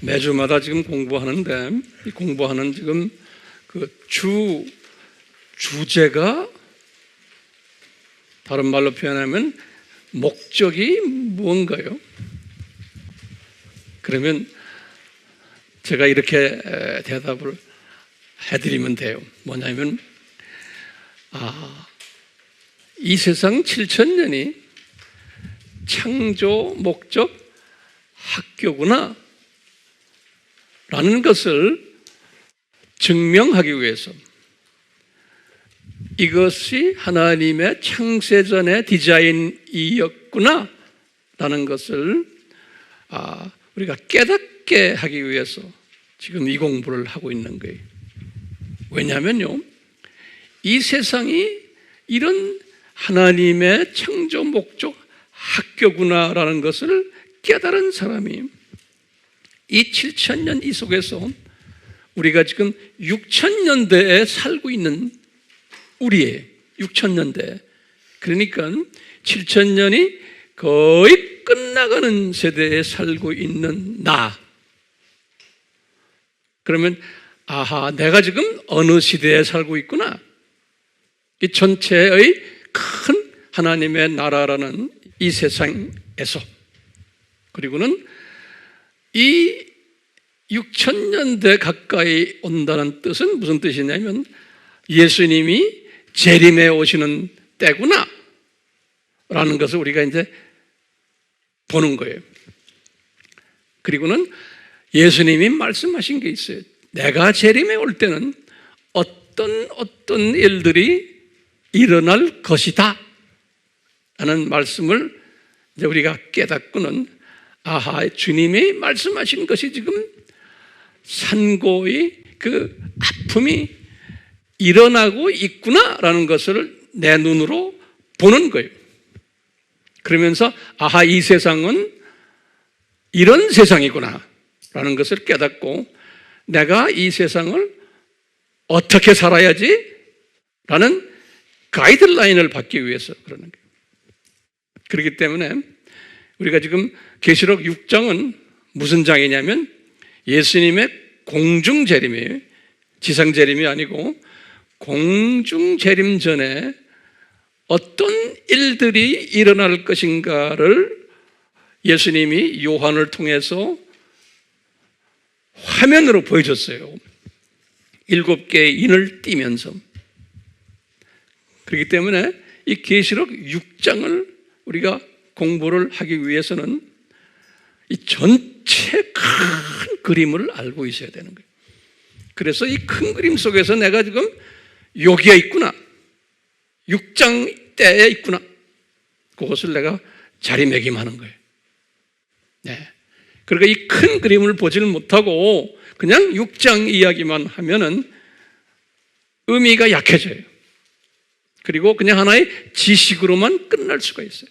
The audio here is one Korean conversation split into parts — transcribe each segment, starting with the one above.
매주마다 지금 공부하는데 이 공부하는 지금 그 주제가 다른 말로 표현하면 목적이 뭔가요? 그러면 제가 이렇게 대답을 해드리면 돼요. 뭐냐면 이 세상 7,000년이 창조 목적 학교구나 라는 것을 증명하기 위해서 이것이 하나님의 창세전의 디자인이었구나 라는 것을 우리가 깨닫게 하기 위해서 지금 이 공부를 하고 있는 거예요. 왜냐하면요, 이 세상이 이런 하나님의 창조 목적 학교구나 라는 것을 깨달은 사람이 이 7,000년 이 속에서 우리가 지금 6,000년대에 살고 있는 우리의 6,000년대, 그러니까 7,000년이 거의 끝나가는 세대에 살고 있는 나. 그러면 내가 지금 어느 시대에 살고 있구나. 이 전체의 큰 하나님의 나라라는 이 세상에서, 그리고는 이 6,000년대 가까이 온다는 뜻은 무슨 뜻이냐면 예수님이 재림에 오시는 때구나 라는 것을 우리가 이제 보는 거예요. 그리고는 예수님이 말씀하신 게 있어요. 내가 재림에 올 때는 어떤 일들이 일어날 것이다 라는 말씀을 이제 우리가 깨닫고는 주님이 말씀하신 것이 지금 산고의 그 아픔이 일어나고 있구나라는 것을 내 눈으로 보는 거예요. 그러면서 이 세상은 이런 세상이구나 라는 것을 깨닫고 내가 이 세상을 어떻게 살아야지 라는 가이드라인을 받기 위해서 그러는 거예요. 그렇기 때문에 우리가 지금 계시록 6장은 무슨 장이냐면 예수님의 공중재림이에요. 지상재림이 아니고 공중재림 전에 어떤 일들이 일어날 것인가를 예수님이 요한을 통해서 화면으로 보여줬어요. 7개의 인을 띠면서. 그렇기 때문에 이 계시록 6장을 우리가 공부를 하기 위해서는 이 전체 큰 그림을 알고 있어야 되는 거예요. 그래서 이 큰 그림 속에서 내가 지금 여기에 있구나, 6장 때에 있구나, 그것을 내가 자리매김하는 거예요. 네. 그러니까 이 큰 그림을 보지를 못하고 그냥 6장 이야기만 하면은 의미가 약해져요. 그리고 그냥 하나의 지식으로만 끝날 수가 있어요.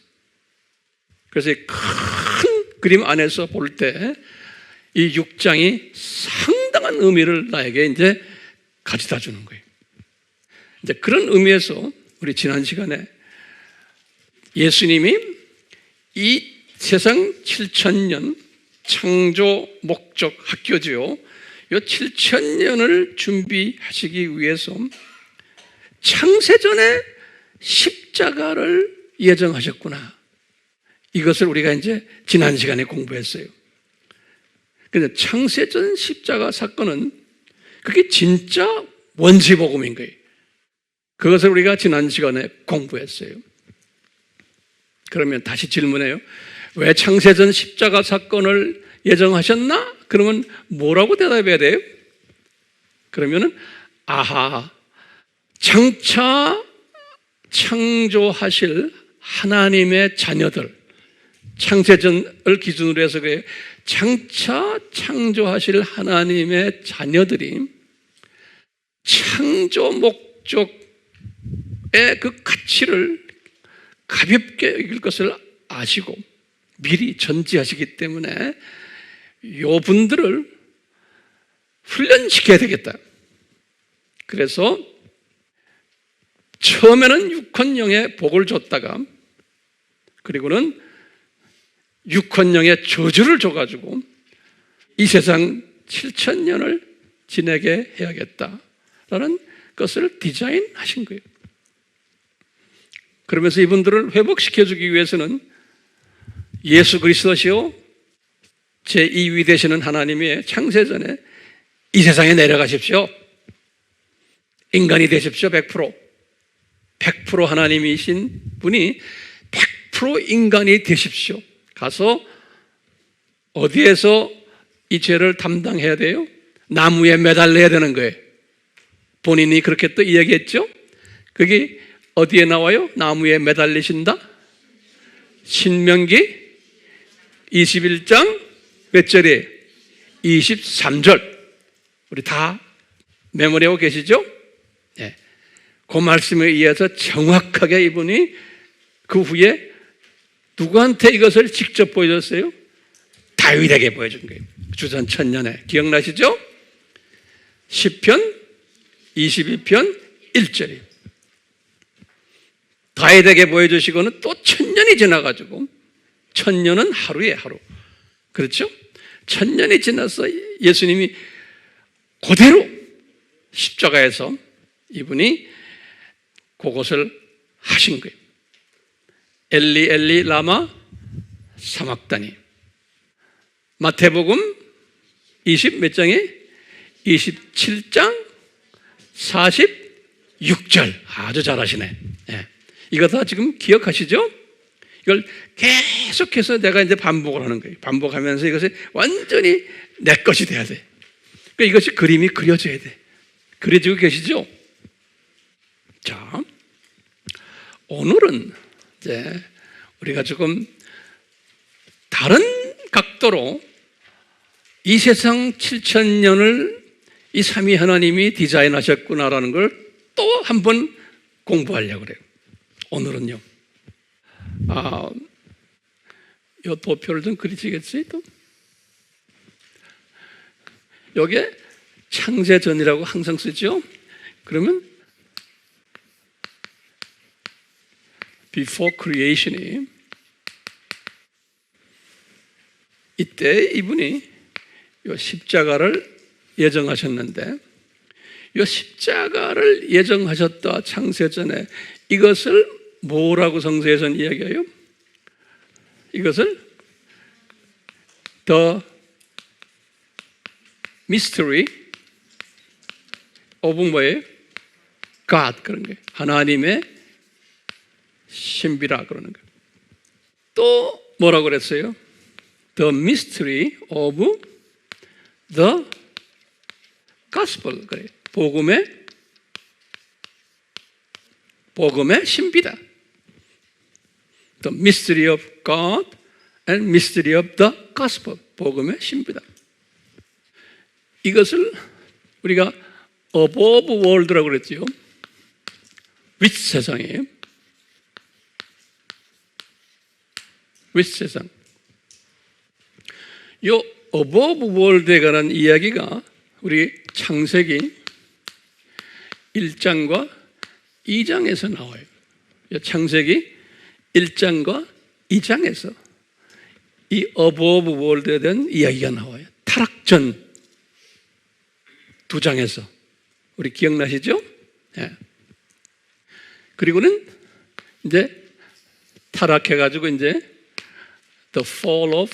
그래서 이 큰 그림 안에서 볼 때 이 6장이 상당한 의미를 나에게 이제 가져다 주는 거예요. 이제 그런 의미에서 우리 지난 시간에 예수님이 이 세상 7,000년 창조 목적 학교죠. 이 7,000년을 준비하시기 위해서 창세전에 십자가를 예정하셨구나. 이것을 우리가 이제 지난 시간에 공부했어요. 그런데 창세전 십자가 사건은 그게 진짜 원시복음인 거예요. 그것을 우리가 지난 시간에 공부했어요. 그러면 다시 질문해요. 왜 창세전 십자가 사건을 예정하셨나? 그러면 뭐라고 대답해야 돼요? 그러면은 장차 창조하실 하나님의 자녀들, 창세전을 기준으로 해서 그래요. 장차 창조하실 하나님의 자녀들이 창조 목적의 그 가치를 가볍게 여길 것을 아시고 미리 전지하시기 때문에 요 분들을 훈련시켜야 되겠다. 그래서 처음에는 육헌령의 복을 줬다가 그리고는 육헌령의 저주를 줘가지고 이 세상 7,000년을 지내게 해야겠다라는 것을 디자인하신 거예요. 그러면서 이분들을 회복시켜주기 위해서는 예수 그리스도시요 제2위 되시는 하나님의 창세전에 이 세상에 내려가십시오. 인간이 되십시오. 100% 하나님이신 분이 100% 인간이 되십시오. 가서 어디에서 이 죄를 담당해야 돼요? 나무에 매달려야 되는 거예요. 본인이 그렇게 또 이야기했죠. 그게 어디에 나와요? 나무에 매달리신다? 신명기 21장 몇 절이에요? 23절. 우리 다 메모리하고 계시죠? 네. 그 말씀에 의해서 정확하게 이분이 그 후에 누구한테 이것을 직접 보여줬어요? 다윗에게 보여준 거예요. 주전 1000년에. 기억나시죠? 시편 22편 1절이에요. 다윗에게 보여주시고는 또 1000년이 지나가지고 1000년은 하루에 하루. 그렇죠? 1000년이 지나서 예수님이 그대로 십자가에서 이분이 그것을 하신 거예요. 엘리 엘리 라마 사막다니. 마태복음 20 몇 장에 27장 46절. 아주 잘하시네. 네. 이거 다 지금 기억하시죠? 이걸 계속해서 내가 이제 반복을 하는 거예요. 반복하면서 이것이 완전히 내 것이 돼야 돼. 그러니까 이것이 그림이 그려져야 돼. 그려지고 계시죠? 자, 오늘은 이제 우리가 조금 다른 각도로 이 세상 7,000년을 이 삼위 하나님이 디자인하셨구나라는 걸 또 한번 공부하려고 그래요. 오늘은요. 이 도표를 좀 그리시겠어요? 또? 여기에 창세전이라고 항상 쓰죠? 그러면 before creation이 이때 이분이 이 십자가를 예정하셨는데 이 십자가를 예정하셨다 창세전에 이것을 뭐라고 성서에서는 이야기해요? 이것을 The Mystery of 뭐예요? God 그런 거예요. 하나님의 신비라 그러는 거예요. 또 뭐라고 그랬어요? The Mystery of the Gospel 그래요. 복음의 신비다. The mystery of God and mystery of the gospel. 복음의 신비다. 이것을 우리가 above world라고 그랬죠. 윗세상이에요. 윗세상. 이 above world에 관한 이야기가 우리 창세기 1장과 2장에서 나와요. 창세기 1장과 2장에서 이 above world에 대한 이야기가 나와요. 타락전 2장에서. 우리 기억나시죠? 네. 그리고는 이제 타락해가지고 이제 the fall of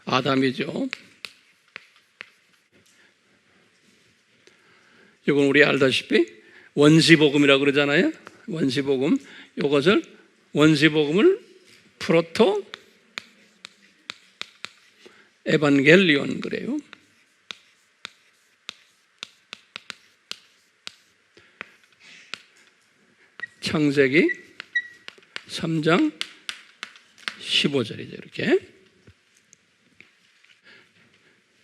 아담이죠. 이건 우리 알다시피 원시복음이라고 그러잖아요. 원시복음. 이것을 원시복음을 프로토 에반겔리온 그래요. 창세기 3장 15절이죠. 이렇게.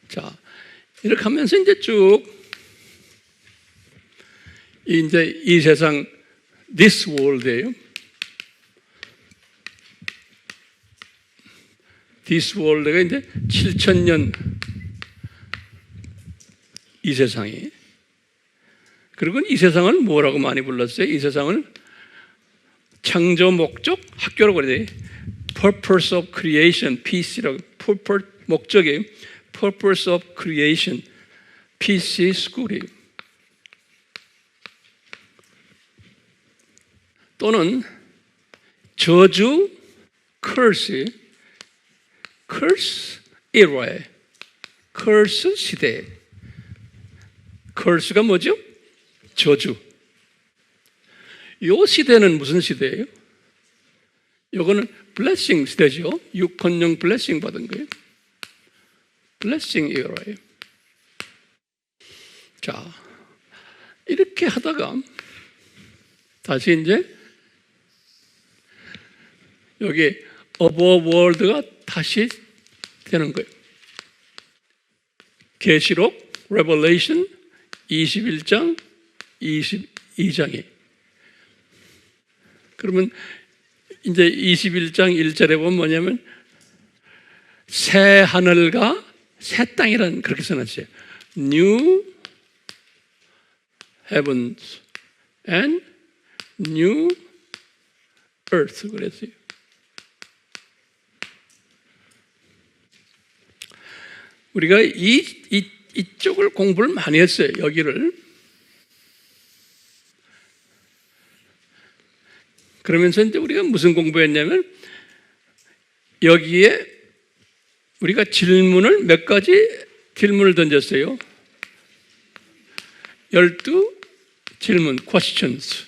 자, 이렇게 하면서 이제 쭉 이제 이 세상 this world예요. this world가 이제 7,000년 이 세상이. 그리고 이 세상을 뭐라고 많이 불렀어요? 이 세상을 창조 목적 학교라고 그래요. purpose of creation, peace라고, 목적이 purpose of creation, peace school이에요. 또는 저주, curse era에, curse 시대에. curse가 뭐죠? 저주. 이 시대는 무슨 시대예요? 요거는 blessing 시대죠. 육헌령 blessing 받은 거예요. blessing era예요. 자, 이렇게 하다가 다시 이제 여기 above world가 다시 되는 거예요. 계시록 Revelation 21장 22장이. 그러면 이제 21장 1절에 보면 뭐냐면 새 하늘과 새 땅이라는 그렇게 써놨어요. New heavens and new earth 그랬어요. 우리가 이쪽을 공부를 많이 했어요. 여기를. 그러면서 이제 우리가 무슨 공부했냐면 여기에 우리가 질문을 몇 가지 질문을 던졌어요. 12질문, questions.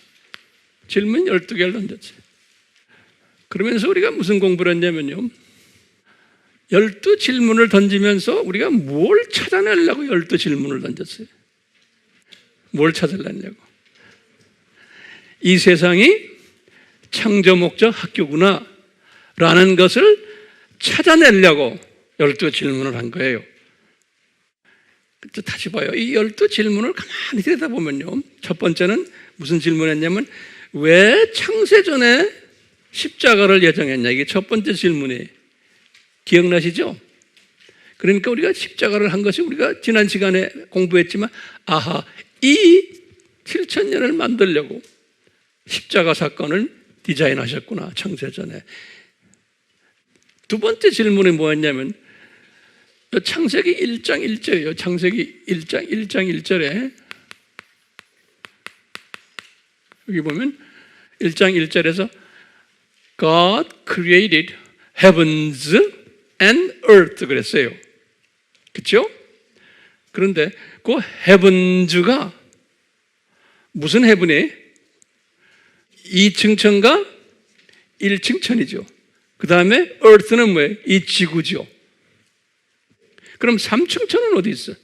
질문 12개를 던졌어요. 그러면서 우리가 무슨 공부를 했냐면요. 12질문을 던지면서 우리가 뭘 찾아내려고 12질문을 던졌어요. 뭘 찾으려냐고. 이 세상이 창조 목적 학교구나 라는 것을 찾아내려고 12질문을 한 거예요. 다시 봐요. 이 12질문을 가만히 들여다보면요. 첫 번째는 무슨 질문했냐면 왜 창세전에 십자가를 예정했냐. 이게 첫 번째 질문이에요. 기억나시죠? 그러니까 우리가 십자가를 한 것이 우리가 지난 시간에 공부했지만 이 7,000년을 만들려고 십자가 사건을 디자인하셨구나. 창세전에. 두 번째 질문이 뭐였냐면 창세기 1장 1절이에요. 창세기 1장 1절에 여기 보면 1장 1절에서 God created heavens and earth 그랬어요. 그렇죠? 그런데 그 heavens가 무슨 heaven이에요? 2층천과 1층천이죠. 그 다음에 earth는 뭐예요? 이 지구죠. 그럼 3층천은 어디 있어?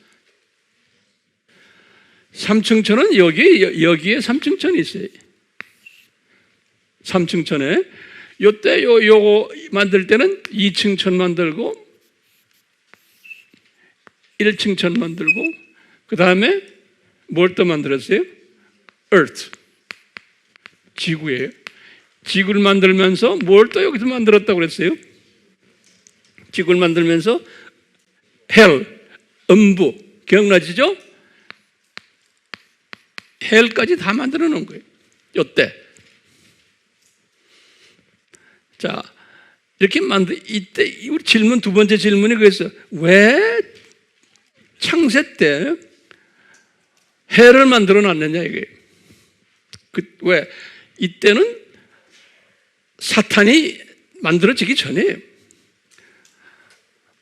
3층천은 여기에 3층천이 있어요. 3층천에 요때 요거 만들 때는 2층천 만들고 1층천 만들고 그 다음에 뭘 또 만들었어요? earth 지구예요. 지구를 만들면서 뭘 또 여기서 만들었다고 그랬어요? 지구를 만들면서 hell 음부 기억나시죠? hell까지 다 만들어 놓은 거예요. 요때. 자, 이렇게 이때 우리 질문 두 번째 질문이 그래서 왜 창세 때 해를 만들어 놨느냐 이게. 왜 이때는 사탄이 만들어지기 전이에요.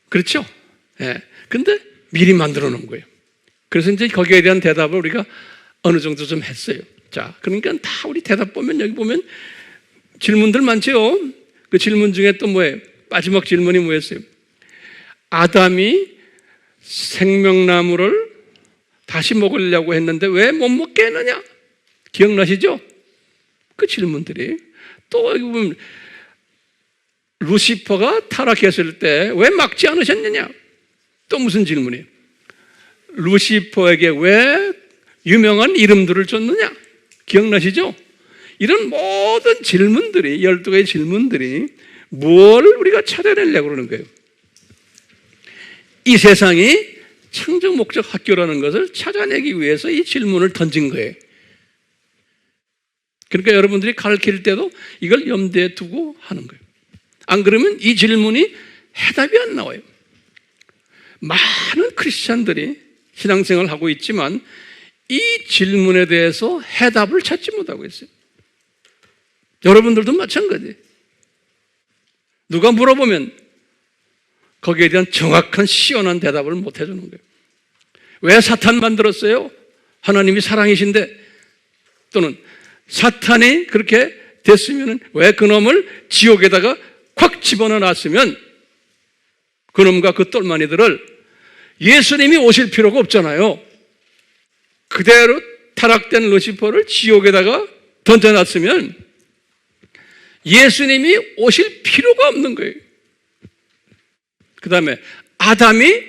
그렇죠? 예. 근데 미리 만들어 놓은 거예요. 그래서 이제 거기에 대한 대답을 우리가 어느 정도 좀 했어요. 자, 그러니까 다 우리 대답 보면 여기 보면 질문들 많죠? 그 질문 중에 또 뭐예요? 마지막 질문이 뭐였어요? 아담이 생명나무를 다시 먹으려고 했는데 왜 못 먹게 했느냐? 기억나시죠? 그 질문들이. 또 여기 보면 루시퍼가 타락했을 때 왜 막지 않으셨느냐? 또 무슨 질문이에요? 루시퍼에게 왜 유명한 이름들을 줬느냐? 기억나시죠? 이런 모든 질문들이 12개의 질문들이 뭘 우리가 찾아내려고 그러는 거예요? 이 세상이 창조 목적 학교라는 것을 찾아내기 위해서 이 질문을 던진 거예요. 그러니까 여러분들이 가르칠 때도 이걸 염두에 두고 하는 거예요. 안 그러면 이 질문이 해답이 안 나와요. 많은 크리스찬들이 신앙생활을 하고 있지만 이 질문에 대해서 해답을 찾지 못하고 있어요. 여러분들도 마찬가지예요. 누가 물어보면 거기에 대한 정확한 시원한 대답을 못 해주는 거예요. 왜 사탄 만들었어요? 하나님이 사랑이신데, 또는 사탄이 그렇게 됐으면 왜 그놈을 지옥에다가 콱 집어넣어 놨으면 그놈과 그 똘마니들을 예수님이 오실 필요가 없잖아요. 그대로 타락된 루시퍼를 지옥에다가 던져놨으면 예수님이 오실 필요가 없는 거예요. 그 다음에 아담이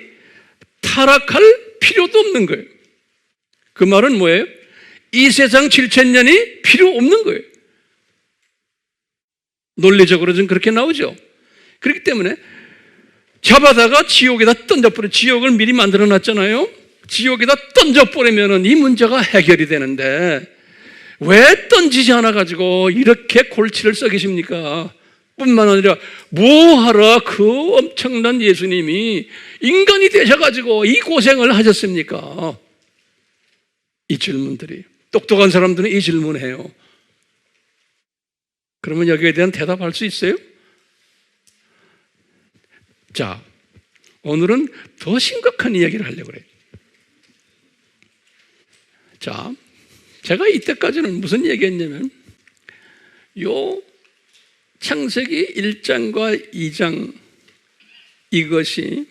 타락할 필요도 없는 거예요. 그 말은 뭐예요? 이 세상 7,000년이 필요 없는 거예요. 논리적으로 좀 그렇게 나오죠. 그렇기 때문에 잡아다가 지옥에다 던져버려. 지옥을 미리 만들어 놨잖아요. 지옥에다 던져버리면 이 문제가 해결이 되는데 왜 던지지 않아가지고 이렇게 골치를 썩이십니까? 뿐만 아니라 뭐하러 그 엄청난 예수님이 인간이 되셔가지고 이 고생을 하셨습니까? 이 질문들이, 똑똑한 사람들은 이 질문해요. 그러면 여기에 대한 대답할 수 있어요? 자, 오늘은 더 심각한 이야기를 하려고 그래요. 자, 제가 이때까지는 무슨 얘기했냐면 요 창세기 1장과 2장 이것이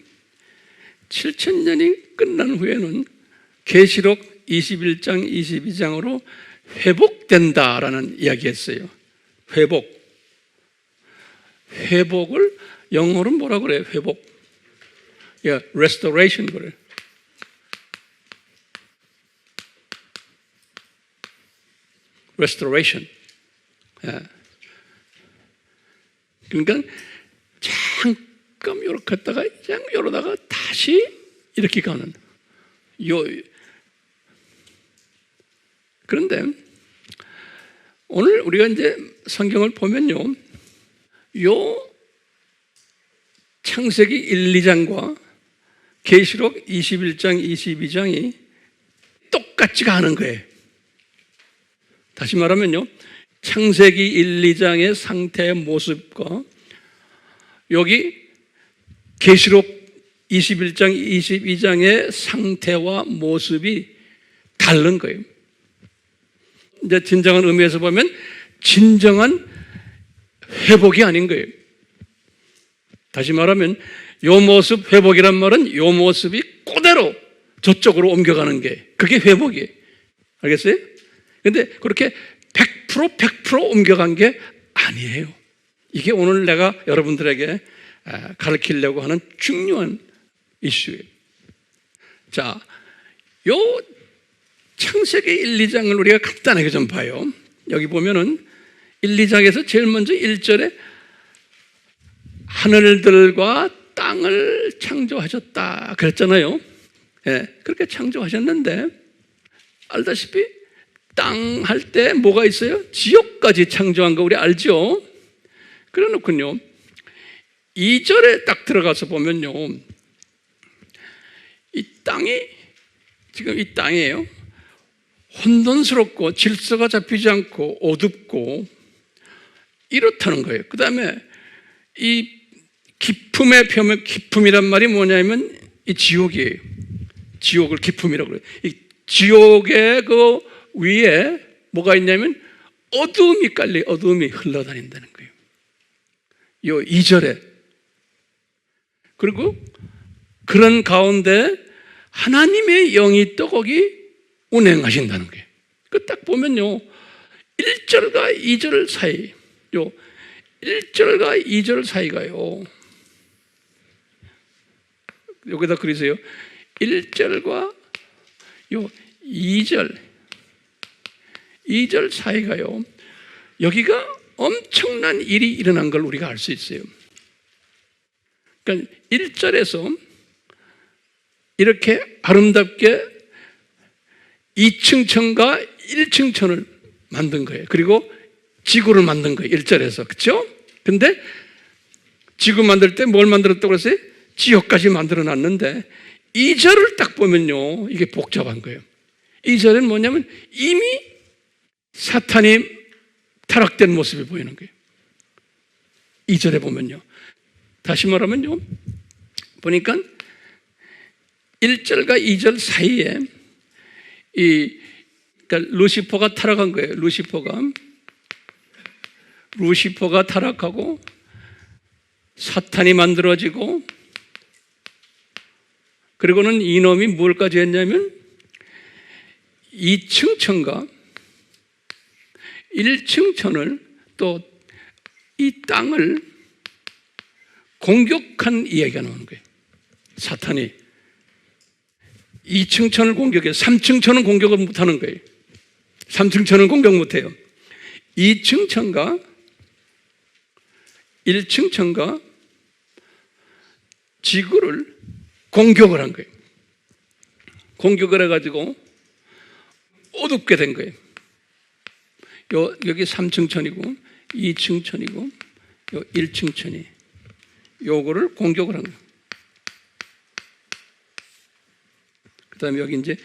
7,000년이 끝난 후에는 계시록 21장, 22장으로 회복된다라는 이야기했어요. 회복을 영어로 뭐라 그래요? 회복. restoration 그래요. restoration. 그러니까 잠깐 이렇게 했다가 이러다가 다시 이렇게 가는 그런데 오늘 우리가 이제 성경을 보면요, 요 창세기 1, 2장과 계시록 21장, 22장이 똑같지가 않은 거예요. 다시 말하면요, 창세기 1, 2장의 상태의 모습과 여기 계시록 21장, 22장의 상태와 모습이 다른 거예요. 이제 진정한 의미에서 보면 진정한 회복이 아닌 거예요. 다시 말하면 요 모습 회복이란 말은 요 모습이 그대로 저쪽으로 옮겨가는 게 그게 회복이에요. 알겠어요? 근데 그렇게 100% 옮겨간 게 아니에요. 이게 오늘 내가 여러분들에게 가르치려고 하는 중요한 이슈예요. 자, 요 창세기 1, 2장을 우리가 간단하게 좀 봐요. 여기 보면은 1, 2장에서 제일 먼저 1절에 하늘들과 땅을 창조하셨다 그랬잖아요. 그렇게 창조하셨는데 알다시피 땅 할 때 뭐가 있어요? 지옥까지 창조한 거 우리 알죠? 그래 놓군요, 2절에 딱 들어가서 보면요, 이 땅이 지금 이 땅이에요. 혼돈스럽고 질서가 잡히지 않고 어둡고 이렇다는 거예요. 그 다음에 이 기품의 표면, 기품이란 말이 뭐냐면 이 지옥이에요. 지옥을 기품이라고 그래요. 이 지옥의 그 위에 뭐가 있냐면 어두움이 깔려, 어두움이 흘러다닌다는 거예요. 요 2절에. 그리고 그런 가운데 하나님의 영이 또 거기 운행하신다는 거예요. 그 딱 보면요, 1절과 2절 사이, 요 1절과 2절 사이가요, 여기다 그리세요. 1절과 요 2절 사이가요, 여기가 엄청난 일이 일어난 걸 우리가 알 수 있어요. 그러니까 1절에서 이렇게 아름답게 2층 천과 1층 천을 만든 거예요. 그리고 지구를 만든 거예요. 1절에서. 그렇죠? 근데 지구 만들 때 뭘 만들었다고 그랬어요? 지옥까지 만들어 놨는데 2절을 딱 보면요, 이게 복잡한 거예요. 2절은 뭐냐면 이미 사탄이 타락된 모습이 보이는 거예요. 2절에 보면요. 다시 말하면요, 보니까 1절과 2절 사이에 그러니까 루시퍼가 타락한 거예요. 루시퍼가 타락하고 사탄이 만들어지고, 그리고는 이놈이 뭘까지 했냐면 2층 천과 1층 천을, 또 이 땅을 공격한 이야기가 나오는 거예요. 사탄이 2층 천을 공격해 3층 천은 공격을 못하는 거예요. 3층 천은 공격 못해요. 2층 천과 1층 천과 지구를 공격을 한 거예요. 공격을 해가지고 어둡게 된 거예요. 여기 3층 천이고 2층 천이고 1층 천이 요거를 공격을 한 거예요. 그 다음에 여기 이제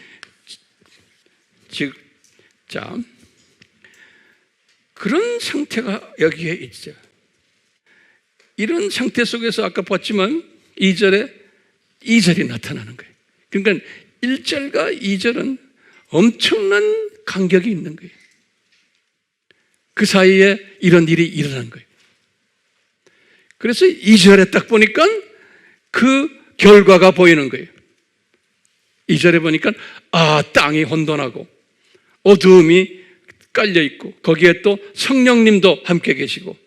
자, 그런 상태가 여기에 있어요. 이런 상태 속에서 아까 봤지만 2절이 나타나는 거예요. 그러니까 1절과 2절은 엄청난 간격이 있는 거예요. 그 사이에 이런 일이 일어난 거예요. 그래서 2절에 딱 보니까 그 결과가 보이는 거예요. 2절에 보니까 땅이 혼돈하고 어두움이 깔려 있고, 거기에 또 성령님도 함께 계시고,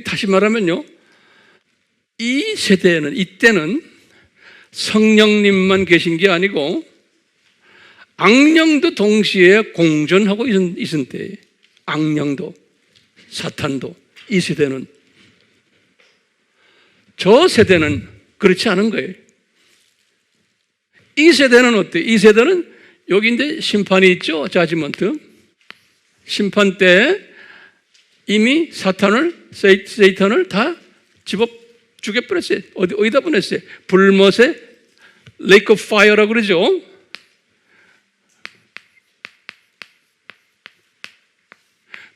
다시 말하면요, 이 세대에는, 이때는 성령님만 계신 게 아니고 악령도 동시에 공존하고 있은 때예요. 악령도, 사탄도. 이 세대는. 저 세대는 그렇지 않은 거예요. 이 세대는 어때요? 이 세대는 여기 이제 심판이 있죠. 자지먼트. 심판 때 이미 세이탄을 다 집어 죽여버렸어요. 어디다 보냈어요? 불못에 레이크 오브 파이어라고 그러죠.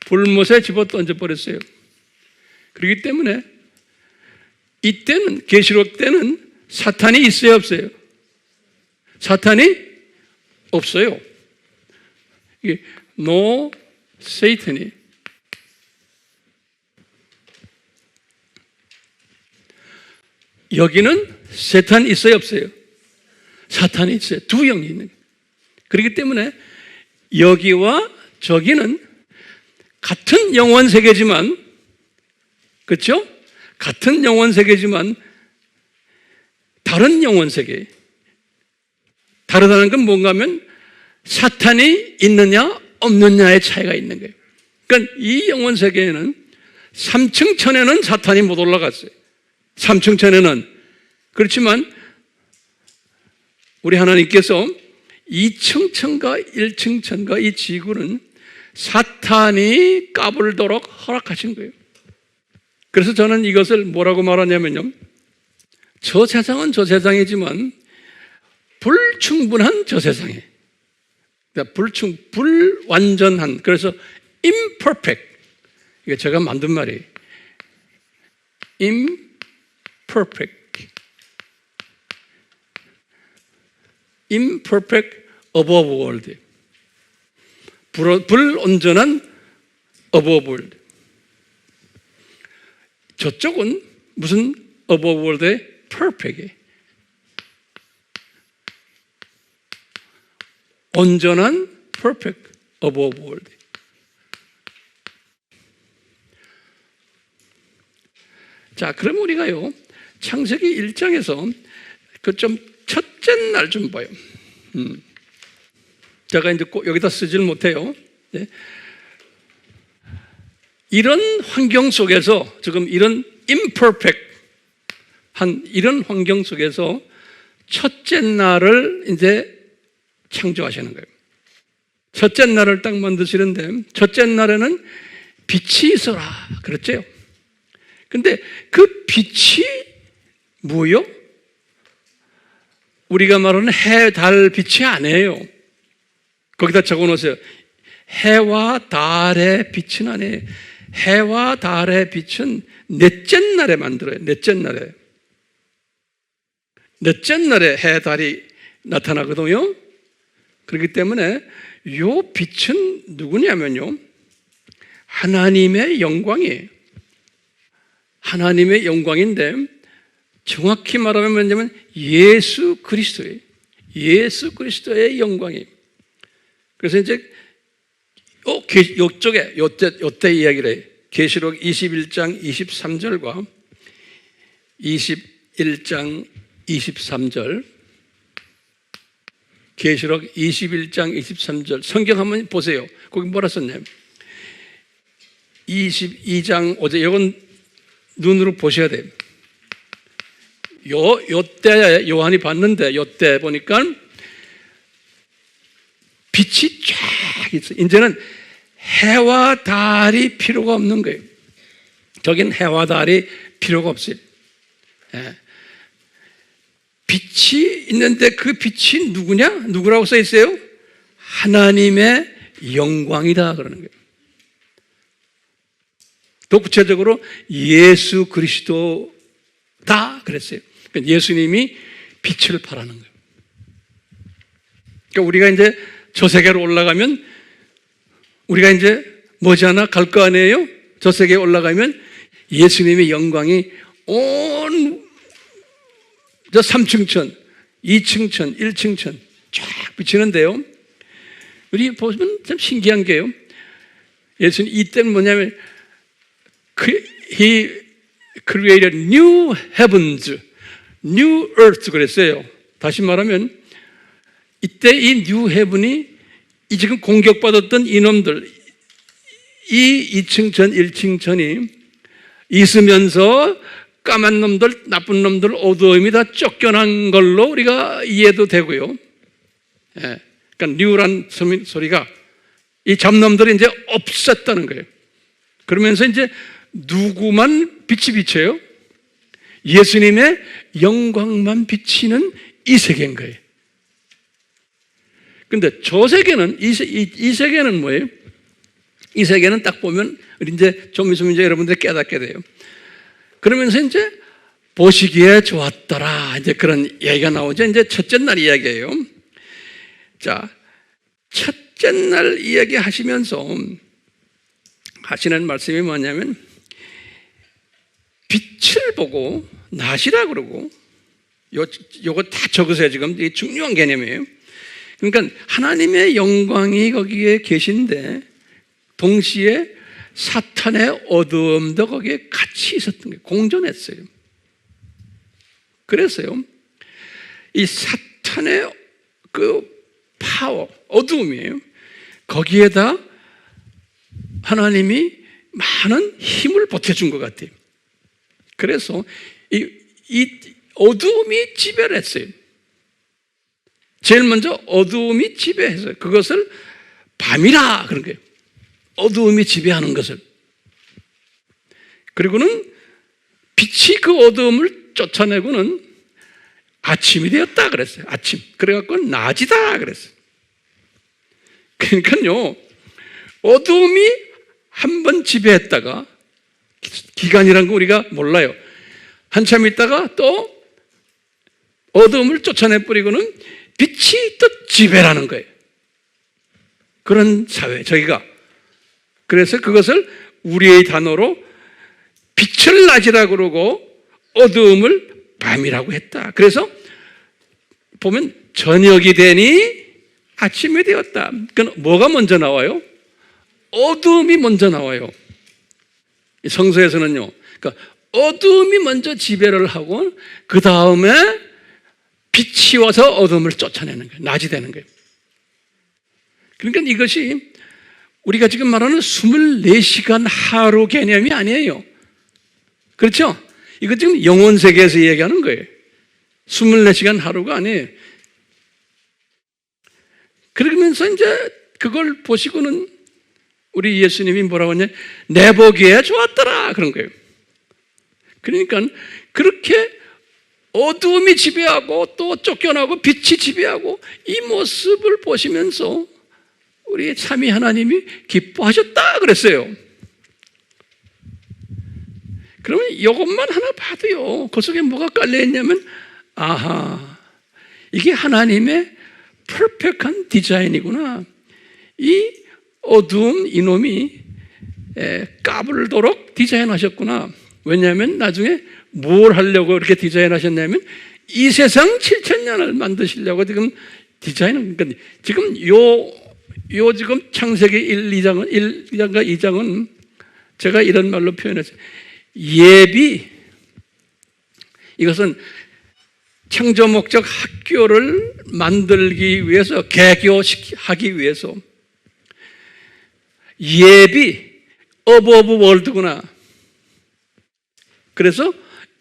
불못에 집어 던져버렸어요. 그렇기 때문에 이때는, 계시록 때는 사탄이 있어요, 없어요? 사탄이 없어요. 이게 no Satan이. 여기는 세탄 있어요, 없어요? 사탄이 있어요. 두 영이 있는 거예요. 그렇기 때문에 여기와 저기는 같은 영원 세계지만, 그렇죠? 같은 영원 세계지만 다른 영원 세계. 다르다는 건 뭔가 하면 사탄이 있느냐 없느냐의 차이가 있는 거예요. 그러니까 이 영원 세계에는 3층 천에는 사탄이 못 올라갔어요. 3층 천에는. 그렇지만 우리 하나님께서 2층 천과 1층 천과 이 지구는 사탄이 까불도록 허락하신 거예요. 그래서 저는 이것을 뭐라고 말하냐면요, 저 세상은 저 세상이지만 불충분한 저 세상에, 그러니까 불완전한, 그래서 imperfect, 이게 제가 만든 말이에요. imperfect above world, 불온전한 above world. 저쪽은 무슨 above world의 perfect이에요. 온전한 perfect above world. 자, 그럼 우리가요, 창세기 1장에서 그 좀 첫째 날 좀 봐요. 제가 이제 꼭 여기다 쓰질 못해요. 네. 이런 환경 속에서, 지금 이런 imperfect 한 이런 환경 속에서 첫째 날을 이제 창조하시는 거예요. 첫째 날을 딱 만드시는데, 첫째 날에는 빛이 있어라 그랬죠. 근데 그 빛이 뭐요? 우리가 말하는 해, 달 빛이 아니에요. 거기다 적어 놓으세요. 해와 달의 빛은 아니에요. 해와 달의 빛은 넷째 날에 만들어요. 넷째 날에. 넷째 날에 해, 달이 나타나거든요. 그렇기 때문에 요 빛은 누구냐면요, 하나님의 영광이에요. 하나님의 영광인데 정확히 말하면 뭐냐면 예수 그리스도예요. 예수 그리스도의 영광이에요. 그래서 이제 요쪽에 요때 이야기를 해요. 계시록 21장 23절과 21장 23절, 계시록 21장 23절 성경 한번 보세요. 거기 뭐라 썼냐면 22장 5절, 이건 눈으로 보셔야 돼요. 요때 요한이 봤는데 요때 보니까 빛이 쫙 있어요. 이제는 해와 달이 필요가 없는 거예요. 저긴 해와 달이 필요가 없어요. 예. 빛이 있는데 그 빛이 누구냐? 누구라고 써 있어요? 하나님의 영광이다 그러는 거예요. 더 구체적으로 예수 그리스도다 그랬어요. 그러니까 예수님이 빛을 발하는 거예요. 그러니까 우리가 이제 저 세계로 올라가면 우리가 이제 머지않아 갈 거 아니에요? 저 세계에 올라가면 예수님의 영광이 온 저 3층천, 2층천, 1층천 쫙 비치는데요. 우리 보시면 참 신기한 게요. 예수님 이때는 뭐냐면 He created new heavens, new earth 그랬어요. 다시 말하면 이때 이 new heaven이 이 지금 공격받았던 이놈들, 이 2층천, 1층천이 있으면서 까만 놈들, 나쁜 놈들, 어두움이 다 쫓겨난 걸로 우리가 이해도 되고요. 예. 그러니까 뉴란 소리가 이 잡놈들이 이제 없었다는 거예요. 그러면서 이제 누구만 빛이 비쳐요? 예수님의 영광만 비치는 이 세계인 거예요. 근데 저 세계는, 이 세계는 뭐예요? 이 세계는 딱 보면, 이제 좀 있으면 이제 여러분들이 깨닫게 돼요. 그러면서 이제 보시기에 좋았더라. 이제 그런 얘기가 나오죠. 이제 첫째 날 이야기예요. 자, 첫째 날 이야기 하시면서 하시는 말씀이 뭐냐면, 빛을 보고 낮이라 그러고, 요거 다 적으세요. 지금 이게 중요한 개념이에요. 그러니까 하나님의 영광이 거기에 계신데 동시에 사탄의 어두움도 거기에 같이 있었던 거예요. 공존했어요. 그래서요, 이 사탄의 그 파워, 어두움이에요. 거기에다 하나님이 많은 힘을 보태준 것 같아요. 그래서 이 어두움이 지배를 했어요. 제일 먼저 어두움이 지배해서 그것을 밤이라 그런 거예요. 어두움이 지배하는 것을. 그리고는 빛이 그 어두움을 쫓아내고는 아침이 되었다 그랬어요. 아침. 그래갖고 낮이다 그랬어요. 그러니까요, 어두움이 한번 지배했다가, 기간이라는 거 우리가 몰라요. 한참 있다가 또 어두움을 쫓아내버리고는 빛이 또 지배라는 거예요. 그런 사회, 저희가. 그래서 그것을 우리의 단어로 빛을 낮이라고 그러고 어두움을 밤이라고 했다. 그래서 보면 저녁이 되니 아침이 되었다. 그건 뭐가 먼저 나와요? 어두움이 먼저 나와요. 성서에서는요. 그러니까 어두움이 먼저 지배를 하고 그 다음에 빛이 와서 어둠을 쫓아내는 거예요. 낮이 되는 거예요. 그러니까 이것이 우리가 지금 말하는 24시간 하루 개념이 아니에요. 그렇죠? 이거 지금 영혼 세계에서 얘기하는 거예요. 24시간 하루가 아니에요. 그러면서 이제 그걸 보시고는 우리 예수님이 뭐라고 하냐? 내 보기에 좋았더라. 그런 거예요. 그러니까 그렇게 어두움이 지배하고 또 쫓겨나고 빛이 지배하고 이 모습을 보시면서 우리 삼위 하나님이 기뻐하셨다 그랬어요. 그러면 이것만 하나 봐도요, 그 속에 뭐가 깔려있냐면, 아하, 이게 하나님의 퍼펙트한 디자인이구나. 이 어두움 이놈이 까불도록 디자인하셨구나. 왜냐하면 나중에 뭘 하려고 이렇게 디자인하셨냐면 이 세상 7,000년을 만드시려고 지금 디자인은, 그러니까 지금 지금 창세기 1장과 2장은 제가 이런 말로 표현했어요. 예비, 이것은 창조 목적 학교를 만들기 위해서, 개교하기 위해서 예비, above world구나. 그래서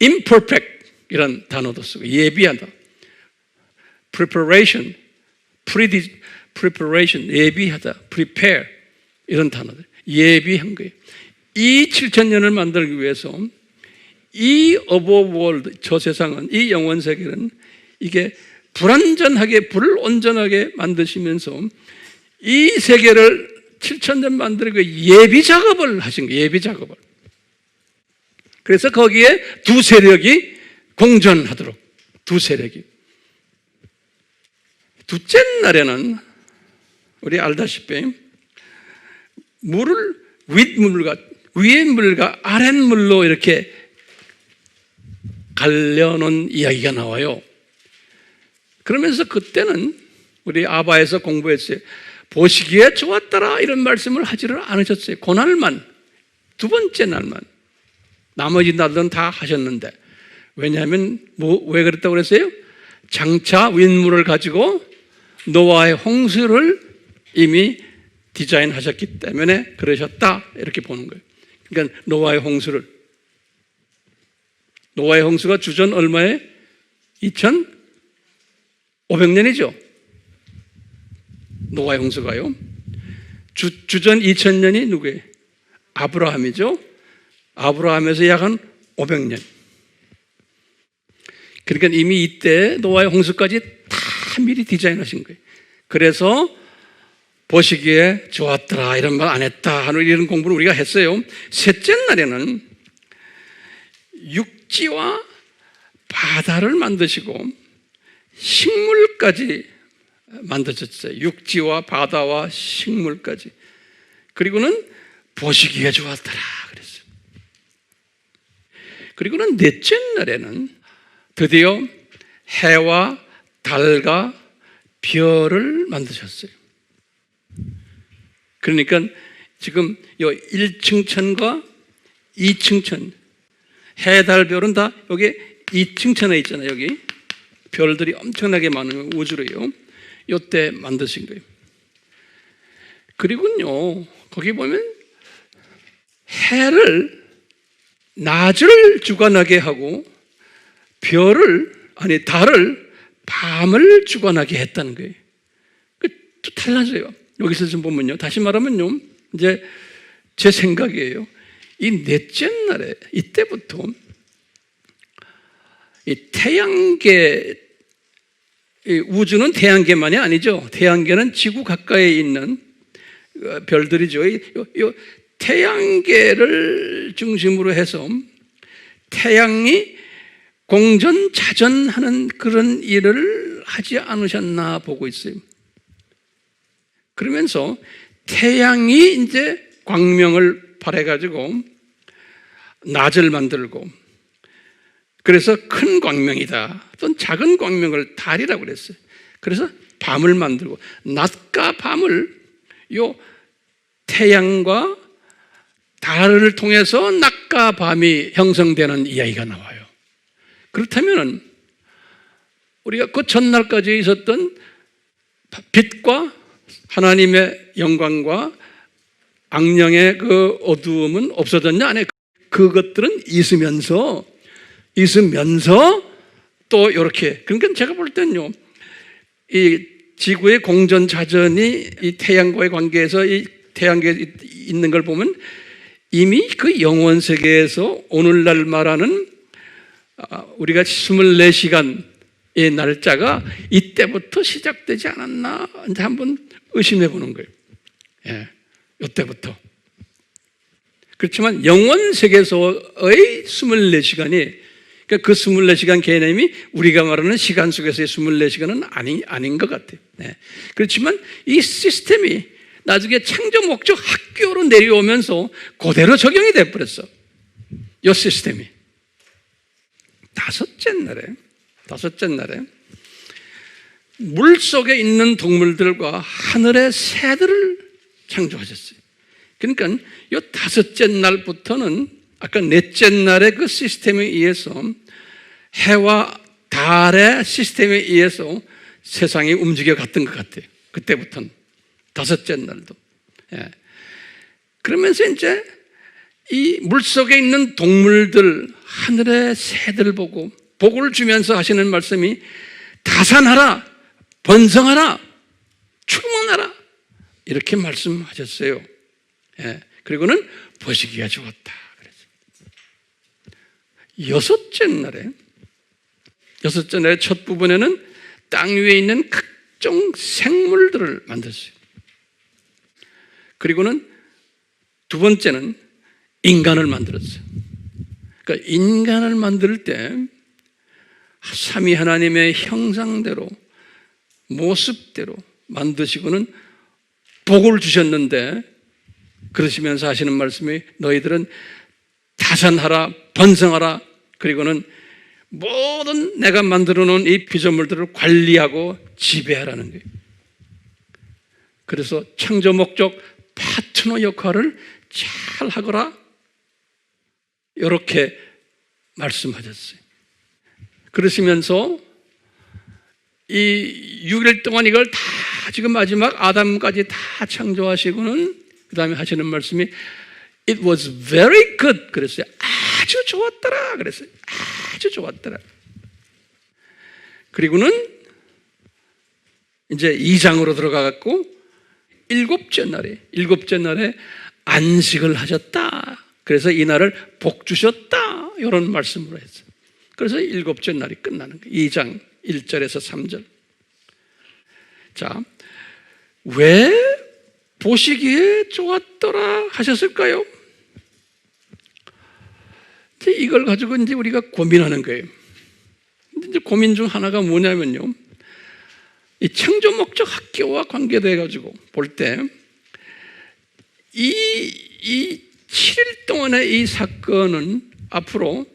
imperfect 이런 단어도 쓰고, 예비한다. preparation, preparation, 예비하다. prepare 이런 단어들, 예비한 거예요. 이 7,000년을 만들기 위해서 이 above world, 저 세상은, 이 영원 세계는 이게 불완전하게, 불온전하게 만드시면서 이 세계를 7,000년 만들기 예비 작업을 하신 거예요. 예비 작업을. 그래서 거기에 두 세력이 공존하도록, 두 세력이. 둘째 날에는 우리 알다시피 물을 윗물과 위의 물과 아랫물로 이렇게 갈려놓은 이야기가 나와요. 그러면서 그때는 우리 아바에서 공부했어요. 보시기에 좋았더라 이런 말씀을 하지를 않으셨어요. 그날만, 두 번째 날만. 나머지 날은 다 하셨는데, 왜냐하면 왜 그랬다고 그랬어요? 장차 윗물을 가지고 노아의 홍수를 이미 디자인하셨기 때문에 그러셨다 이렇게 보는 거예요. 그러니까 노아의 홍수가 주전 얼마에? 2,500년이죠. 노아의 홍수가요. 주전 2,000년이 누구예요? 아브라함이죠. 아브라함에서 약 한 500년. 그러니까 이미 이때 노아의 홍수까지 다 미리 디자인하신 거예요. 그래서 보시기에 좋았더라 이런 말 안 했다 하는 이런 공부를 우리가 했어요. 셋째 날에는 육지와 바다를 만드시고 식물까지 만드셨어요. 육지와 바다와 식물까지. 그리고는 보시기에 좋았더라 그랬어요. 그리고는 넷째 날에는 드디어 해와 달과 별을 만드셨어요. 그러니까 지금 요 1층 천과 2층 천, 해, 달, 별은 다 여기 2층 천에 있잖아요. 여기 별들이 엄청나게 많은 우주로요. 요때 만드신 거예요. 그리고요, 거기 보면 해를 낮을 주관하게 하고 달을 밤을 주관하게 했다는 거예요. 또 달라져요. 여기서 좀 보면요. 다시 말하면요. 이제 제 생각이에요. 이 넷째 날에, 이때부터 이 태양계, 우주는 태양계만이 아니죠. 태양계는 지구 가까이 있는 별들이죠. 이 태양계를 중심으로 해서 태양이 공전자전하는 그런 일을 하지 않으셨나 보고 있어요. 그러면서 태양이 이제 광명을 발해가지고 낮을 만들고, 그래서 큰 광명이다. 또는 작은 광명을 달이라고 그랬어요. 그래서 밤을 만들고, 낮과 밤을 요 태양과 달을 통해서 낮과 밤이 형성되는 이야기가 나와요. 그렇다면 우리가 그 전날까지 있었던 빛과 하나님의 영광과 악령의 그 어두움은 없어졌냐? 아니, 그것들은 있으면서 또 이렇게. 그러니까 제가 볼 때는요, 이 지구의 공전자전이 이 태양과의 관계에서 이 태양계에 있는 걸 보면 이미 그 영원 세계에서 오늘날 말하는 우리가 24시간의 날짜가 이때부터 시작되지 않았나 이제 한번 의심해 보는 거예요. 예, 이때부터. 그렇지만 영원 세계에서의 24시간이 그러니까 그 24시간 개념이 우리가 말하는 시간 속에서의 24시간은 아닌 것 같아요. 네. 그렇지만 이 시스템이 나중에 창조 목적 학교로 내려오면서 그대로 적용이 돼버렸어. 이 시스템이. 다섯째 날에 물속에 있는 동물들과 하늘의 새들을 창조하셨어요. 그러니까 이 다섯째 날부터는 아까 넷째 날의 그 시스템에 의해서 해와 달의 시스템에 의해서 세상이 움직여 갔던 것 같아요. 그때부터는. 다섯째 날도. 예. 그러면서 이제 이 물속에 있는 동물들, 하늘의 새들 보고 복을 주면서 하시는 말씀이 다산하라, 번성하라, 충만하라 이렇게 말씀하셨어요. 예. 그리고는 보시기가 좋았다. 여섯째 날의 첫 부분에는 땅 위에 있는 각종 생물들을 만들었어요. 그리고는 두 번째는 인간을 만들었어요. 그러니까 인간을 만들 때 삼위 하나님의 형상대로 모습대로 만드시고는 복을 주셨는데 그러시면서 하시는 말씀이 너희들은 다산하라, 번성하라, 그리고는 모든 내가 만들어 놓은 이 피조물들을 관리하고 지배하라는 거예요. 그래서 창조 목적 파트너 역할을 잘 하거라 이렇게 말씀하셨어요. 그러시면서 이 6일 동안 이걸 다 지금 마지막 아담까지 다 창조하시고는 그 다음에 하시는 말씀이 It was very good 그랬어요. 아주 좋았더라 그랬어요. 아주 좋았더라. 그리고는 이제 2장으로 들어가갖고 일곱째 날에 안식을 하셨다. 그래서 이 날을 복 주셨다. 이런 말씀으로 했어요. 그래서 일곱째 날이 끝나는 거예요. 2장 1절에서 3절. 자, 왜 보시기에 좋았더라 하셨을까요? 이걸 가지고 이제 우리가 고민하는 거예요. 이제 고민 중 하나가 뭐냐면요. 이 창조 목적 학교와 관계돼 가지고 볼 때 이 7일 동안의 이 사건은 앞으로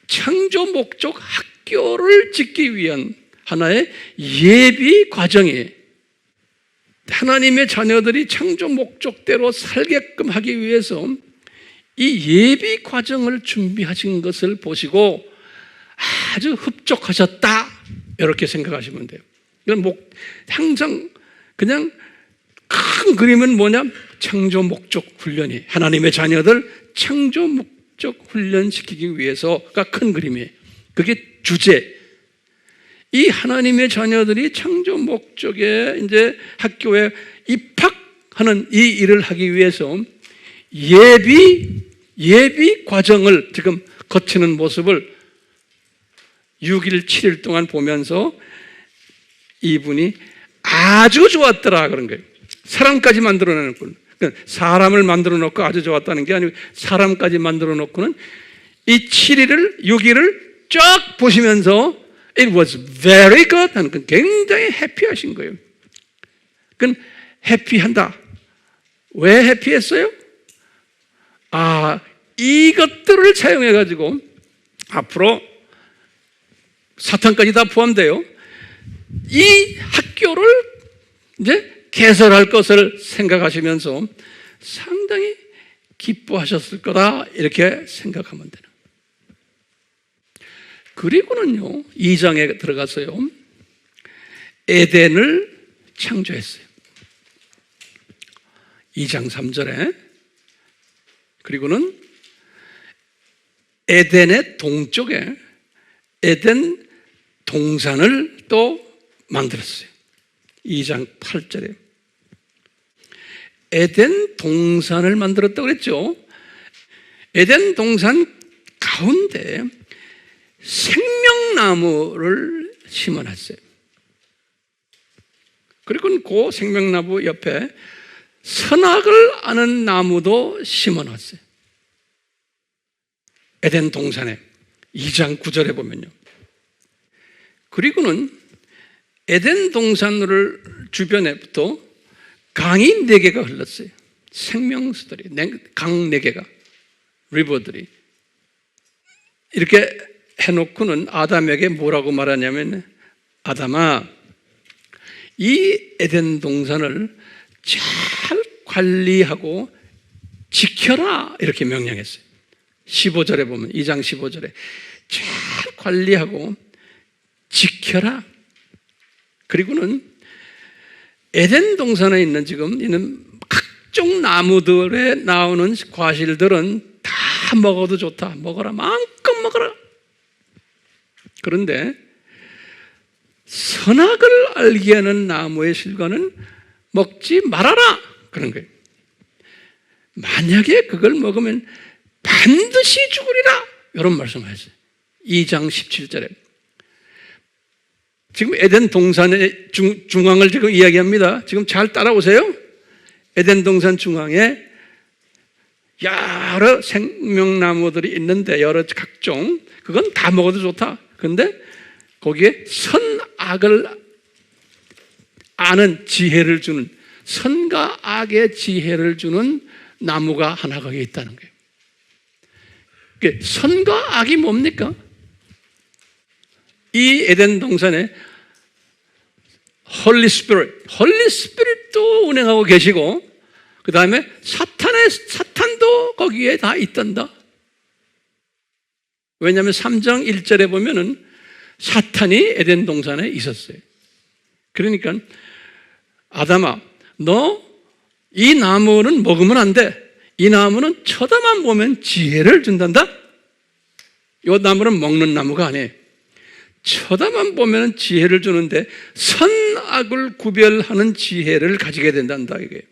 창조 목적 학교를 짓기 위한 하나의 예비 과정이에요. 하나님의 자녀들이 창조 목적대로 살게끔 하기 위해서 이 예비 과정을 준비하신 것을 보시고 아주 흡족하셨다 이렇게 생각하시면 돼요. 이건 항상 그냥 큰 그림은 뭐냐? 창조 목적 훈련이 하나님의 자녀들 창조 목적 훈련시키기 위해서가 큰 그림이에요. 그게 주제. 이 하나님의 자녀들이 창조 목적의 이제 학교에 입학하는 이 일을 하기 위해서 예비 과정을 지금 거치는 모습을 6일, 7일 동안 보면서 이분이 아주 좋았더라 그런 거예요. 사람까지 만들어 놓고, 그러니까 사람을 만들어 놓고 아주 좋았다는 게 아니고 사람까지 만들어 놓고는 이 7일을, 6일을 쫙 보시면서 It was very good 하는 건 굉장히 해피하신 거예요. 그건 해피한다. 왜 해피했어요? 이것들을 사용해가지고 앞으로 사탄까지 다 포함돼요. 이 학교를 이제 개설할 것을 생각하시면서 상당히 기뻐하셨을 거다 이렇게 생각하면 돼요. 그리고는요 2장에 들어가서요 에덴을 창조했어요. 2장 3절에 그리고는 에덴의 동쪽에 에덴 동산을 또 만들었어요. 2장 8절에 에덴 동산을 만들었다고 그랬죠. 에덴 동산 가운데 생명나무를 심어놨어요. 그리고 그 생명나무 옆에 선악을 아는 나무도 심어놨어요. 에덴 동산에 2장 9절에 보면요. 그리고는 에덴 동산을 주변에부터 강이 4개가 흘렀어요. 생명수들이, 강 4개가, 리버들이. 이렇게 해놓고는 아담에게 뭐라고 말하냐면, 아담아, 이 에덴 동산을 잘 관리하고 지켜라, 이렇게 명령했어요. 15절에 보면, 2장 15절에 잘 관리하고 지켜라. 그리고는 에덴 동산에 있는 각종 나무들에 나오는 과실들은 다 먹어도 좋다. 먹어라. 마음껏 먹어라. 그런데 선악을 알게 하는 나무의 실과는 먹지 말아라. 그런 거예요. 만약에 그걸 먹으면 반드시 죽으리라. 이런 말씀을 하셨어요. 2장 17절에. 지금 에덴 동산의 중앙을 지금 이야기합니다. 지금 잘 따라오세요. 에덴 동산 중앙에 여러 생명나무들이 있는데 여러 각종, 그건 다 먹어도 좋다. 그런데 거기에 선악을 아는 지혜를 주는, 선과 악의 지혜를 주는 나무가 하나 거기에 있다는 거예요. 선과 악이 뭡니까? 이 에덴 동산에 홀리 스피릿도 운행하고 계시고, 그 다음에 사탄도 거기에 다 있단다. 왜냐하면 3장 1절에 보면은 사탄이 에덴 동산에 있었어요. 그러니까 아담아, 너 이 나무는 먹으면 안 돼. 이 나무는 쳐다만 보면 지혜를 준단다. 이 나무는 먹는 나무가 아니에요. 쳐다만 보면 지혜를 주는데 선악을 구별하는 지혜를 가지게 된단다, 이게.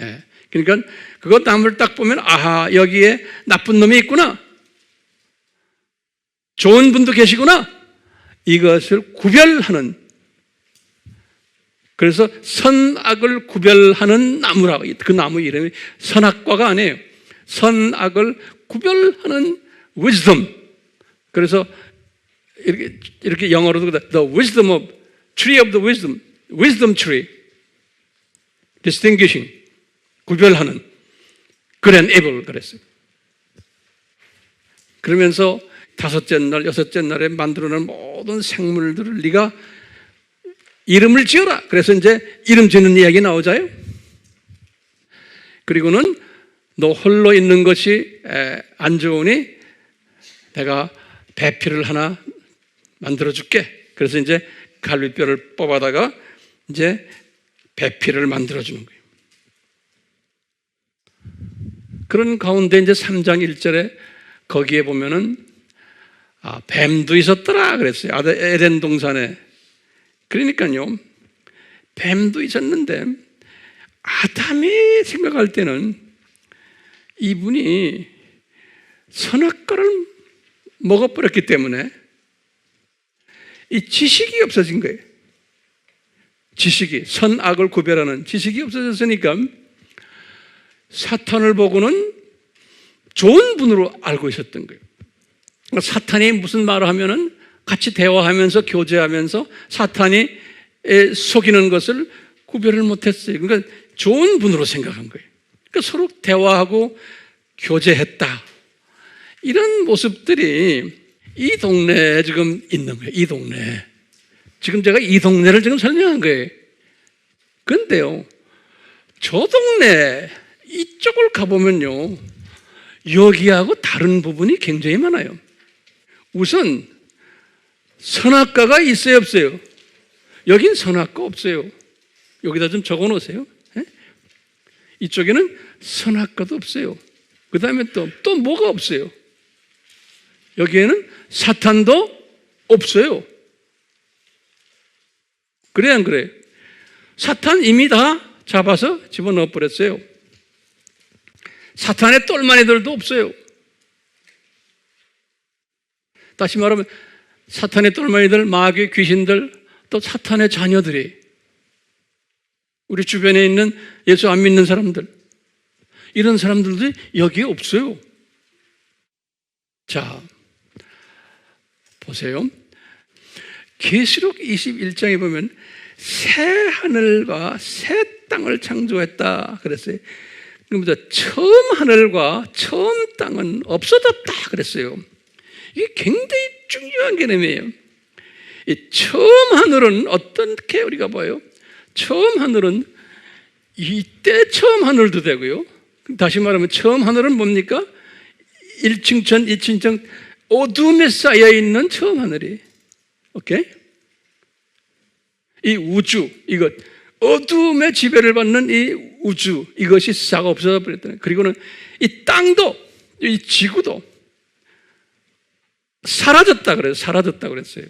예. 그러니까 그것 나무를 딱 보면, 아하, 여기에 나쁜 놈이 있구나, 좋은 분도 계시구나, 이것을 구별하는, 그래서 선악을 구별하는 나무라고. 그 나무 이름이 선악과가 아니에요. 선악을 구별하는 wisdom. 그래서 이렇게 영어로도 the wisdom of tree of the wisdom tree, distinguishing, 구별하는 good and evil 그랬어요. 그러면서 5째 날, 6째 날에 만들어낸 모든 생물들을 네가 이름을 지어라. 그래서 이제 이름 짓는 이야기 나오자요. 그리고는 너 홀로 있는 것이 안 좋으니 내가 배필을 하나 만들어줄게. 그래서 이제 갈빗뼈를 뽑아다가 이제 배필을 만들어주는 거예요. 그런 가운데 이제 3장 1절에 거기에 보면은 뱀도 있었더라 그랬어요. 에덴 동산에. 그러니까요, 뱀도 있었는데 아담이 생각할 때는 이분이 선악과를 먹어버렸기 때문에 이 지식이 없어진 거예요. 지식이, 선악을 구별하는 지식이 없어졌으니까 사탄을 보고는 좋은 분으로 알고 있었던 거예요. 사탄이 무슨 말을 하면은 같이 대화하면서 교제하면서 사탄이 속이는 것을 구별을 못했어요. 그러니까 좋은 분으로 생각한 거예요. 그러니까 서로 대화하고 교제했다. 이런 모습들이 이 동네에 지금 있는 거예요. 이 동네. 지금 제가 이 동네를 지금 설명한 거예요. 그런데요, 저 동네 이쪽을 가보면요, 여기하고 다른 부분이 굉장히 많아요. 우선 선악과가 있어요, 없어요? 여긴 선악과 없어요. 여기다 좀 적어 놓으세요. 네? 이쪽에는 선악과도 없어요. 그 다음에 또 뭐가 없어요? 여기에는 사탄도 없어요. 그래, 안 그래요? 사탄 이미 다 잡아서 집어넣어 버렸어요. 사탄의 똘마니들도 없어요. 다시 말하면 사탄의 똘마니들, 마귀의 귀신들, 또 사탄의 자녀들이 우리 주변에 있는 예수 안 믿는 사람들, 이런 사람들도 여기에 없어요. 자, 보세요. 계시록 21장에 보면 새 하늘과 새 땅을 창조했다 그랬어요. 그러면서 처음 하늘과 처음 땅은 없어졌다 그랬어요. 이게 굉장히 중요한 개념이에요. 이 처음 하늘은 어떻게 우리가 봐요? 처음 하늘은 이때 처음 하늘도 되고요. 다시 말하면 처음 하늘은 뭡니까? 1층 전, 2층 전 어둠에 쌓여 있는 처음 하늘이. 오케이? 이 우주, 이것 어둠의 지배를 받는 이 우주, 이것이 싹 없어져 버렸다는. 그리고는 이 땅도, 이 지구도 사라졌다 그래요. 사라졌다 그랬어요.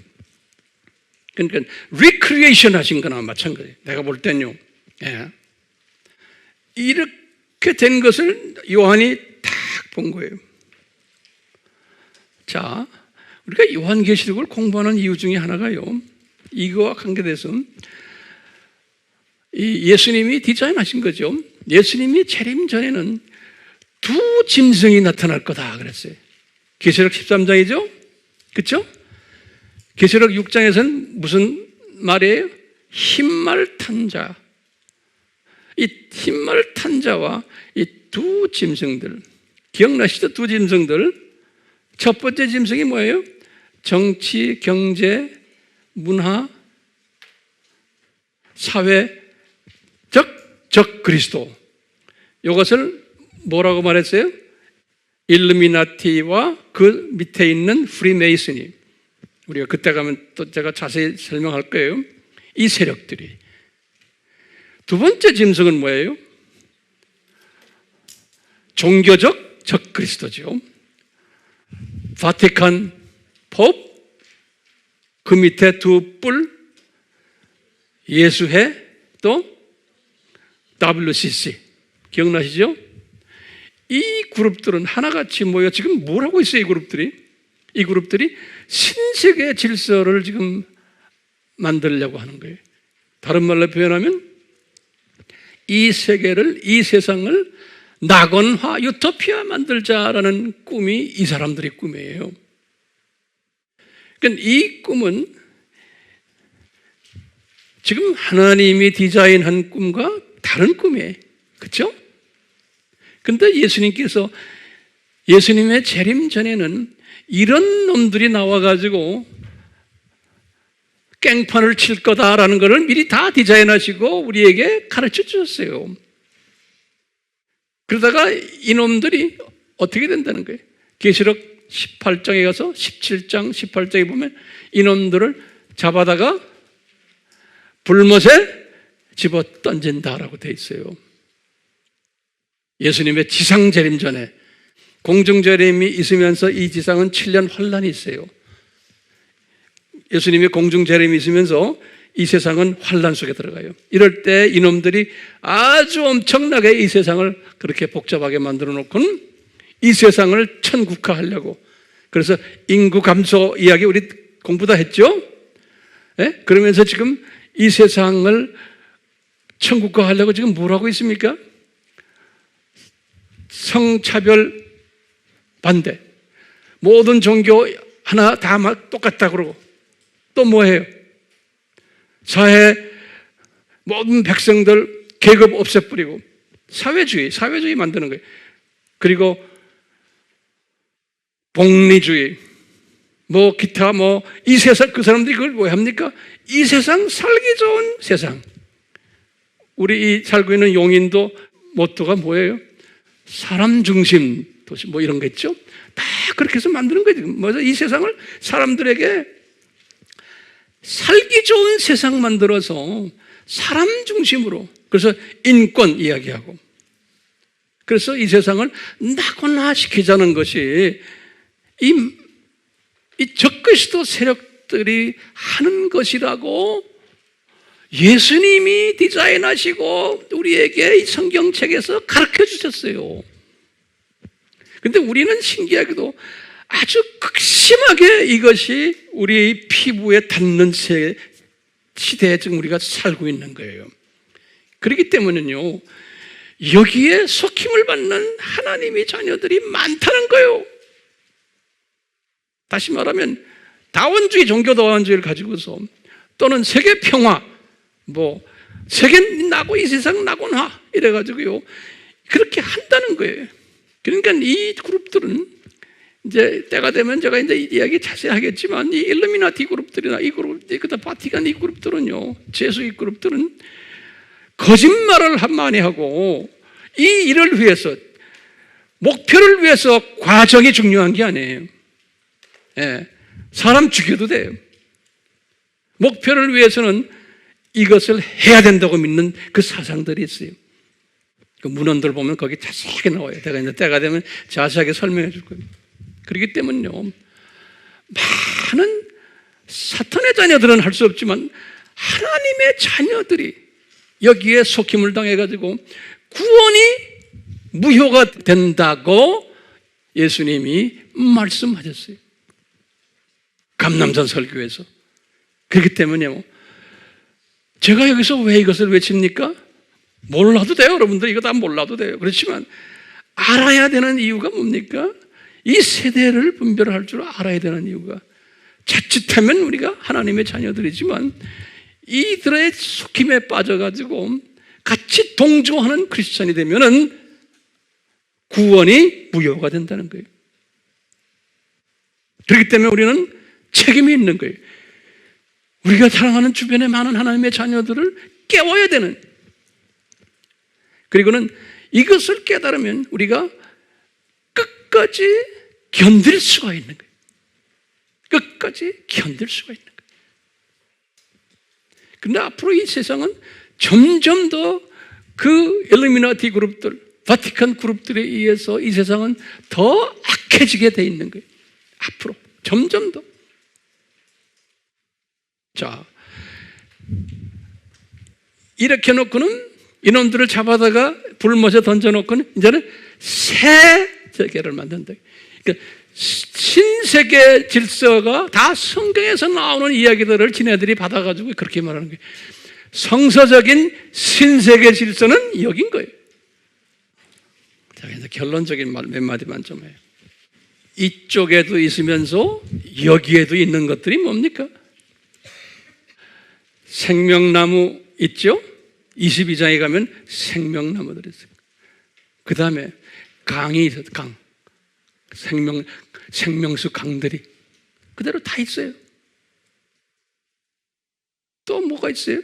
그러니까 리크리에이션 하신 거나 마찬가지. 내가 볼 땐요. 예. 이렇게 된 것을 요한이 딱 본 거예요. 자, 우리가 요한계시록을 공부하는 이유 중에 하나가요, 이거와 관계돼서 이 예수님이 디자인하신 거죠. 예수님이 재림 전에는 두 짐승이 나타날 거다 그랬어요. 계시록 13장이죠? 그렇죠? 계시록 6장에서는 무슨 말이에요? 흰말 탄 자. 이 흰말 탄 자와 이 두 짐승들, 기억나시죠? 두 짐승들. 첫 번째 짐승이 뭐예요? 정치, 경제, 문화, 사회적 적 그리스도. 이것을 뭐라고 말했어요? 일루미나티와 그 밑에 있는 프리메이슨이. 우리가 그때 가면 또 제가 자세히 설명할 거예요. 이 세력들이. 두 번째 짐승은 뭐예요? 종교적 적 그리스도죠. 바티칸 법, 그 밑에 두 뿔, 예수회, 또 WCC. 기억나시죠? 이 그룹들은 하나같이 모여 지금 뭘 하고 있어요, 이 그룹들이? 이 그룹들이 신세계 질서를 지금 만들려고 하는 거예요. 다른 말로 표현하면 이 세계를, 이 세상을 낙원화, 유토피아 만들자라는 꿈이 이 사람들의 꿈이에요. 그러니까 이 꿈은 지금 하나님이 디자인한 꿈과 다른 꿈이에요. 그렇죠? 그런데 예수님께서 예수님의 재림 전에는 이런 놈들이 나와가지고 깽판을 칠 거다라는 것을 미리 다 디자인하시고 우리에게 가르쳐 주셨어요. 그러다가 이놈들이 어떻게 된다는 거예요? 계시록 18장에 가서 17장, 18장에 보면 이놈들을 잡아다가 불못에 집어 던진다라고 되어 있어요. 예수님의 지상 재림 전에 공중 재림이 있으면서 이 지상은 7년 환란이 있어요. 예수님의 공중 재림이 있으면서 이 세상은 환란 속에 들어가요. 이럴 때 이놈들이 아주 엄청나게 이 세상을 그렇게 복잡하게 만들어 놓고는 이 세상을 천국화하려고. 그래서 인구 감소 이야기 우리 공부 다 했죠? 네? 그러면서 지금 이 세상을 천국화하려고 지금 뭘 하고 있습니까? 성차별 반대. 모든 종교 하나 다 똑같다 그러고 또 뭐해요? 사회 모든 백성들 계급 없애버리고 사회주의 만드는 거예요. 그리고 복리주의, 기타 이 세상, 그 사람들이 그걸 뭐 합니까? 이 세상 살기 좋은 세상. 우리 이 살고 있는 용인도 모토가 뭐예요? 사람 중심 도시 이런 거 있죠? 다 그렇게 해서 만드는 거죠. 이 세상을 사람들에게 살기 좋은 세상 만들어서 사람 중심으로, 그래서 인권 이야기하고, 그래서 이 세상을 낙원화시키자는 것이 이 적그리스도 세력들이 하는 것이라고 예수님이 디자인하시고 우리에게 이 성경책에서 가르쳐 주셨어요. 근데 우리는 신기하게도 아주 극심하게 이것이 우리 피부에 닿는 시대에 지금 우리가 살고 있는 거예요. 그렇기 때문에요, 여기에 속힘을 받는 하나님의 자녀들이 많다는 거예요. 다시 말하면 다원주의, 종교다원주의를 가지고서 또는 세계 평화, 세계 나고 이 세상 나고나 이래가지고요, 그렇게 한다는 거예요. 그러니까 이 그룹들은 이제 때가 되면 제가 이제 이야기 자세히 하겠지만, 이 일루미나티 그룹들이나 이 그룹, 그다음 바티칸 이 그룹들은요, 제수의 그룹들은 거짓말을 많이 하고 이 일을 위해서, 목표를 위해서 과정이 중요한 게 아니에요. 예, 사람 죽여도 돼요. 목표를 위해서는 이것을 해야 된다고 믿는 그 사상들이 있어요. 그 문헌들 보면 거기 자세하게 나와요. 내가 이제 때가 되면 자세하게 설명해 줄 거예요. 그렇기 때문에요, 많은 사탄의 자녀들은 할 수 없지만 하나님의 자녀들이 여기에 속힘을 당해가지고 구원이 무효가 된다고 예수님이 말씀하셨어요. 감람산 설교에서. 그렇기 때문에 제가 여기서 왜 이것을 외칩니까? 몰라도 돼요. 여러분들 이거 다 몰라도 돼요. 그렇지만 알아야 되는 이유가 뭡니까? 이 세대를 분별할 줄 알아야 되는 이유가, 자칫하면 우리가 하나님의 자녀들이지만 이들의 속임에 빠져가지고 같이 동조하는 크리스찬이 되면은 구원이 무효가 된다는 거예요. 그렇기 때문에 우리는 책임이 있는 거예요. 우리가 사랑하는 주변의 많은 하나님의 자녀들을 깨워야 되는, 그리고는 이것을 깨달으면 우리가 끝까지 견딜 수가 있는 거예요. 끝까지 견딜 수가 있는 거예요. 그런데 앞으로 이 세상은 점점 더 그 일루미나티 그룹들, 바티칸 그룹들에 의해서 이 세상은 더 악해지게 돼 있는 거예요. 앞으로 점점 더. 자, 이렇게 놓고는 이놈들을 잡아다가 불못에 던져놓고는 이제는 새 세계를 만든다. 그러니까 신세계 질서가 다 성경에서 나오는 이야기들을 지네들이 받아가지고 그렇게 말하는 거예요. 성서적인 신세계 질서는 여긴 거예요. 자, 이제 결론적인 말 몇 마디만 좀 해요. 이쪽에도 있으면서 여기에도 있는 것들이 뭡니까? 생명나무 있죠? 22장에 가면 생명나무들이 있어요. 그 다음에 강이 있어요. 강. 생명수 강들이 그대로 다 있어요. 또 뭐가 있어요?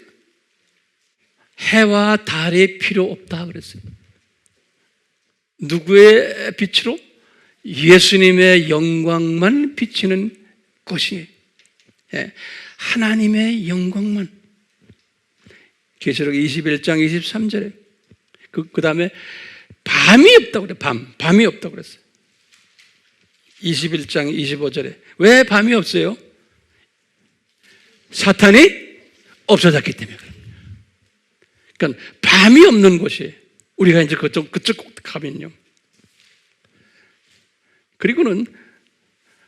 해와 달이 필요 없다 그랬어요. 누구의 빛으로? 예수님의 영광만 비치는 곳이에요. 하나님의 영광만. 계시록 21장 23절에 그 다음에 밤이 없다고 그래요. 밤이 없다고 그랬어요. 21장 25절에 왜 밤이 없어요? 사탄이 없어졌기 때문에 그래요. 그러니까 밤이 없는 곳이에요. 우리가 이제 그쪽 가면요. 그리고는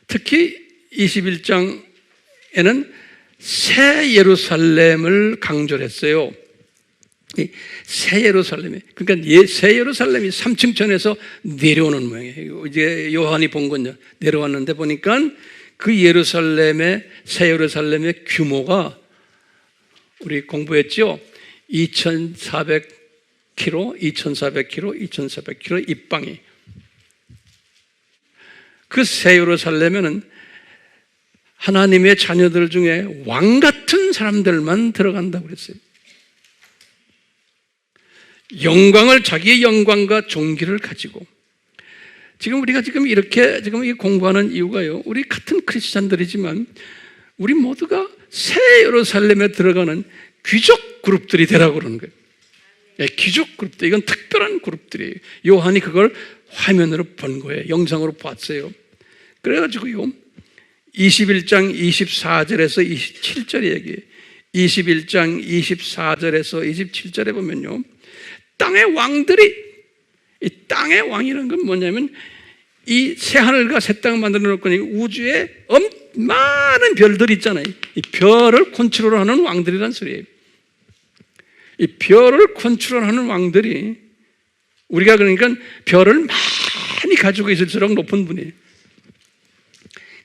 특히 21장에는 새 예루살렘을 강조를 했어요. 새 예루살렘이, 그러니까 새 예루살렘이 3층 천에서 내려오는 모양이에요. 이제 요한이 본 건요. 내려왔는데 보니까 그 새 예루살렘의 규모가 우리 공부했죠. 2,400km, 2,400km, 2,400km 입방이. 그 새 예루살렘에는 하나님의 자녀들 중에 왕 같은 사람들만 들어간다고 그랬어요. 자기의 영광과 존귀를 가지고. 지금 우리가 이렇게 이 공부하는 이유가요, 우리 같은 크리스찬들이지만 우리 모두가 새 예루살렘에 들어가는 귀족 그룹들이 되라고 그러는 거예요. 귀족 그룹들, 이건 특별한 그룹들이에요. 요한이 그걸 화면으로 본 거예요. 영상으로 봤어요. 그래가지고요, 21장 24절에서 27절의 얘기예요. 21장 24절에서 27절에 보면요, 땅의 왕들이, 이 땅의 왕이라는 건 뭐냐면 이 새하늘과 새 땅을 만들어 놓고 우주에 많은 별들이 있잖아요. 이 별을 컨트롤하는 왕들이란 소리예요. 이 별을 컨트롤하는 왕들이, 우리가 그러니까 별을 많이 가지고 있을수록 높은 분이에요.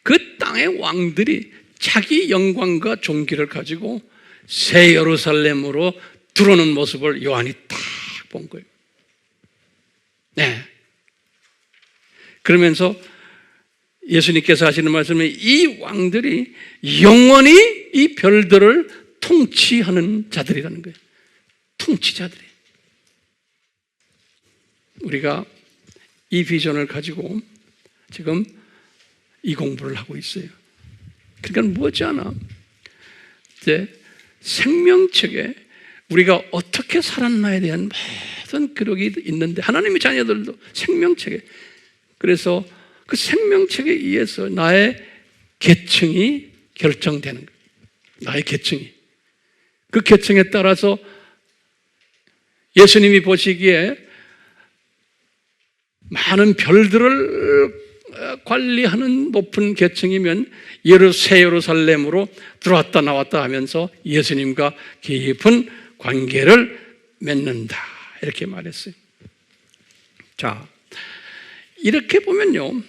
그 땅의 왕들이 자기 영광과 존귀를 가지고 새 예루살렘으로 들어오는 모습을 요한이 딱 본 거예요. 네. 그러면서 예수님께서 하시는 말씀은 이 왕들이 영원히 이 별들을 통치하는 자들이라는 거예요. 통치자들이. 우리가 이 비전을 가지고 지금 이 공부를 하고 있어요. 그러니까 뭐지않아 이제 생명책에 우리가 어떻게 살았나에 대한 모든 기록이 있는데, 하나님의 자녀들도 생명책에, 그래서 그 생명책에 의해서 나의 계층이 결정되는 거예요. 나의 계층이. 그 계층에 따라서 예수님이 보시기에 많은 별들을 관리하는 높은 계층이면 새 예루살렘으로 들어왔다 나왔다 하면서 예수님과 깊은 관계를 맺는다, 이렇게 말했어요. 자, 이렇게 보면요,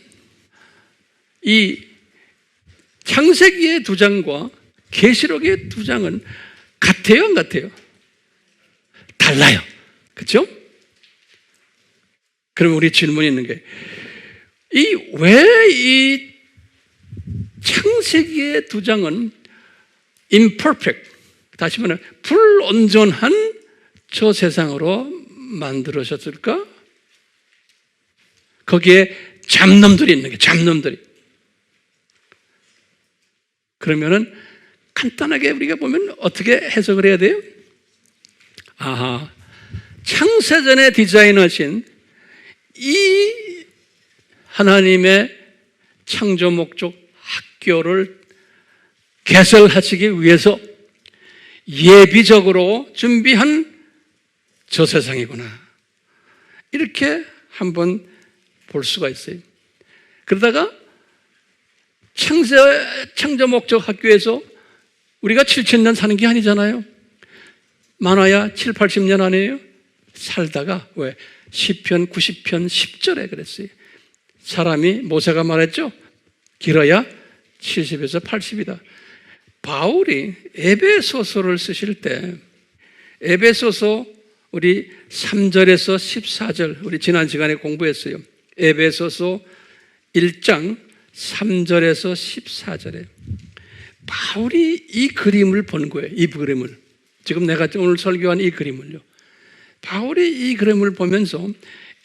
이 창세기의 2장과 계시록의 2장은 같아요, 안 같아요? 달라요. 그렇죠? 그럼 우리 질문이 있는 게, 왜 이 창세기의 2장은 imperfect, 다시 말하면 불온전한 저 세상으로 만들어졌을까? 거기에 잡놈들이 있는 게, 잡놈들이. 그러면은 간단하게 우리가 보면 어떻게 해석을 해야 돼요? 아하, 창세전에 디자인하신 이 하나님의 창조 목적 학교를 개설하시기 위해서 예비적으로 준비한 저 세상이구나, 이렇게 한번 볼 수가 있어요. 그러다가 창조 목적 학교에서 우리가 7,000년 사는 게 아니잖아요. 많아야 7, 80년 아니에요? 살다가 왜 시편 90편 10절에 그랬어요. 사람이, 모세가 말했죠. 길어야 70에서 80이다. 바울이 에베소서를 쓰실 때 에베소서 우리 3절에서 14절, 우리 지난 시간에 공부했어요. 에베소서 1장 3절에서 14절에 바울이 이 그림을 본 거예요. 이 그림을, 지금 내가 오늘 설교한 이 그림을요. 바울이 이 그림을 보면서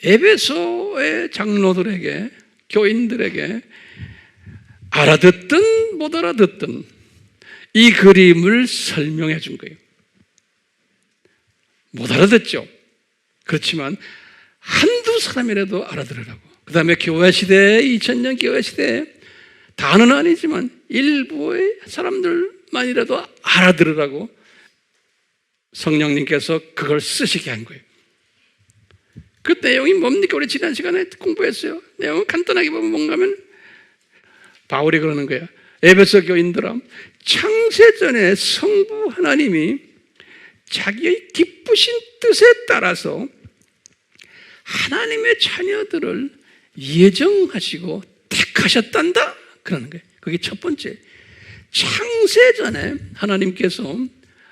에베소의 장로들에게, 교인들에게 알아듣든 못 알아듣든 이 그림을 설명해 준 거예요. 못 알아듣죠. 그렇지만 한두 사람이라도 알아들으라고. 그 다음에 교회 시대에, 2000년 교회 시대에 다는 아니지만 일부의 사람들만이라도 알아들으라고 성령님께서 그걸 쓰시게 한 거예요. 그 내용이 뭡니까? 우리 지난 시간에 공부했어요. 내용은 간단하게 보면 뭔가 하면 바울이 그러는 거예요. 에베소 교인들아, 창세전에 성부 하나님이 자기의 기쁘신 뜻에 따라서 하나님의 자녀들을 예정하시고 택하셨단다, 그러는 거예요. 그게 첫 번째. 창세전에 하나님께서,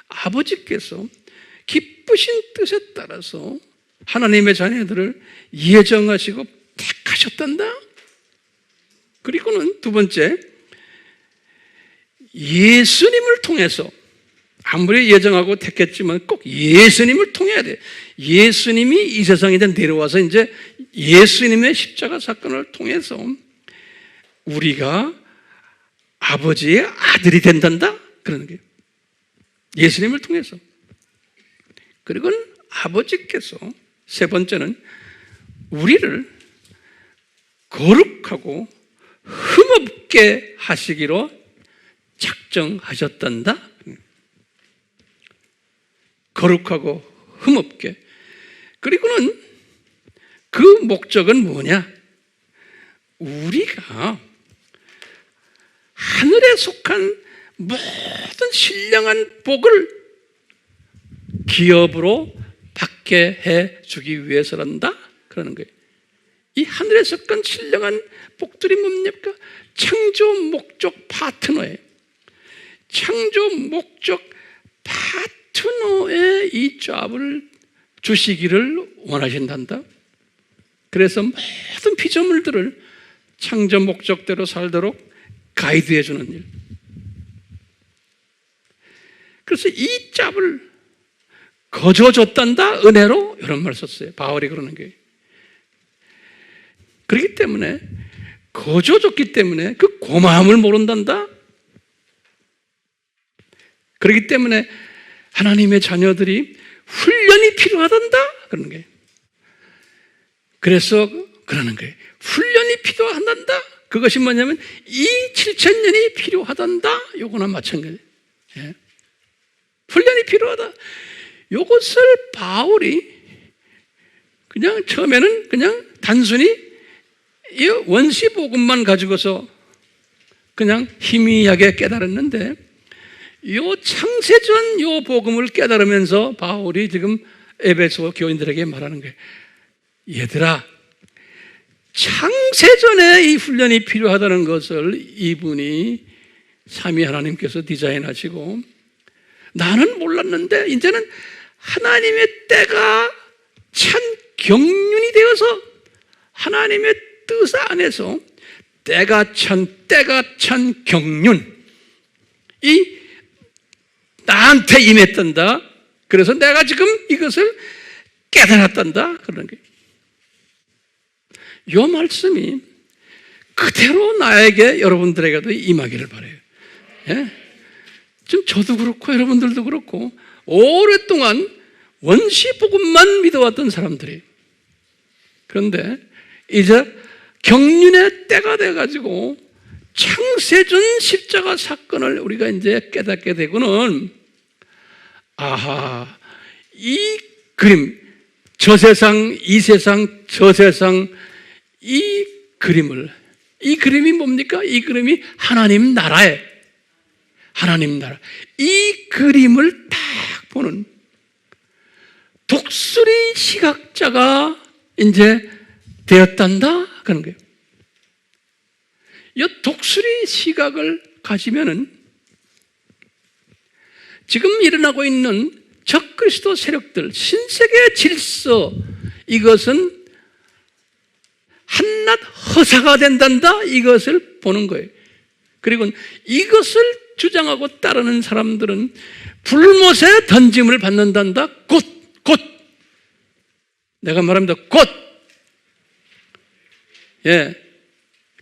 아버지께서 기쁘신 뜻에 따라서 하나님의 자녀들을 예정하시고 택하셨단다. 그리고는 두 번째, 예수님을 통해서, 아무리 예정하고 택했지만 꼭 예수님을 통해야 돼. 예수님이 이 세상에 내려와서 이제 예수님의 십자가 사건을 통해서 우리가 아버지의 아들이 된단다, 그러는 거예요. 예수님을 통해서. 그리고는 아버지께서 세 번째는 우리를 거룩하고 흠없게 하시기로 작정하셨단다. 거룩하고 흠없게. 그리고는 그 목적은 뭐냐? 우리가 하늘에 속한 모든 신령한 복을 기업으로 받게 해주기 위해서란다 그러는 거예요. 이 하늘에 속한 신령한 복들이 뭡니까? 창조 목적 파트너예요. 창조 목적 파트너의 이 잡을 주시기를 원하신단다. 그래서 모든 피조물들을 창조 목적대로 살도록 가이드해 주는 일. 그래서 이 짭을 거저줬단다 은혜로 이런 말 썼어요. 바울이 그러는 거예요. 그렇기 때문에 거저줬기 때문에 그 고마움을 모른단다. 그렇기 때문에 하나님의 자녀들이 훈련이 필요하단다 그러는 거예요. 그래서 그러는 거예요. 훈련이 필요하단다. 그것이 뭐냐면 이 7,000년이 필요하단다. 요거나 마찬가지. 예. 훈련이 필요하다. 요것을 바울이 그냥 처음에는 그냥 단순히 이 원시 복음만 가지고서 그냥 희미하게 깨달았는데 요 창세전 요 복음을 깨달으면서 바울이 지금 에베소 교인들에게 말하는 거예요. 얘들아, 창세전에 이 훈련이 필요하다는 것을 이분이 삼위 하나님께서 디자인하시고 나는 몰랐는데 이제는 하나님의 때가 찬 경륜이 되어서 하나님의 뜻 안에서 때가 찬 경륜 이 나한테 임했단다. 그래서 내가 지금 이것을 깨달았단다 그러는 거예요. 이 말씀이 그대로 나에게 여러분들에게도 임하기를 바라요. 예? 지금 저도 그렇고 여러분들도 그렇고 오랫동안 원시 복음만 믿어왔던 사람들이 그런데 이제 경륜의 때가 돼가지고 창세전 십자가 사건을 우리가 이제 깨닫게 되고는 아하 이 그림 저 세상 이 세상 저 세상 이 그림이 뭡니까? 이 그림이 하나님 나라에 하나님 나라 이 그림을 딱 보는 독수리 시각자가 이제 되었단다 그런 거예요. 이 독수리 시각을 가지면은 지금 일어나고 있는 적그리스도 세력들 신세계 질서 이것은 한낱 허사가 된단다 이것을 보는 거예요. 그리고 이것을 주장하고 따르는 사람들은 불못에 던짐을 받는단다. 곧 내가 말합니다. 곧 예,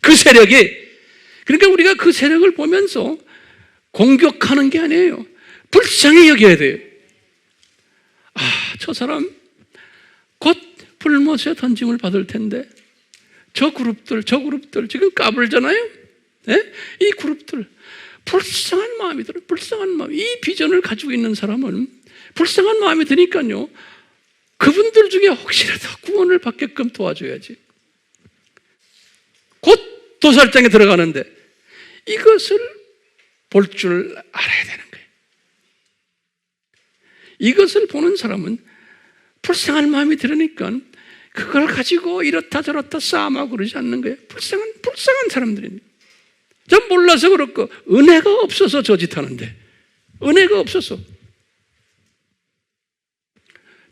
그 세력이 그러니까 우리가 그 세력을 보면서 공격하는 게 아니에요. 불쌍히 여겨야 돼요. 저 사람 곧 불못에 던짐을 받을 텐데 저 그룹들 지금 까불잖아요. 네? 이 그룹들 불쌍한 마음이 들어요. 불쌍한 마음. 이 비전을 가지고 있는 사람은 불쌍한 마음이 드니까요. 그분들 중에 혹시라도 구원을 받게끔 도와줘야지. 곧 도살장에 들어가는데 이것을 볼 줄 알아야 되는 거예요. 이것을 보는 사람은 불쌍한 마음이 들으니까 그걸 가지고 이렇다 저렇다 싸움하고 그러지 않는 거예요. 불쌍한 사람들입니다. 전 몰라서 그렇고 은혜가 없어서 저 짓 하는데 은혜가 없어서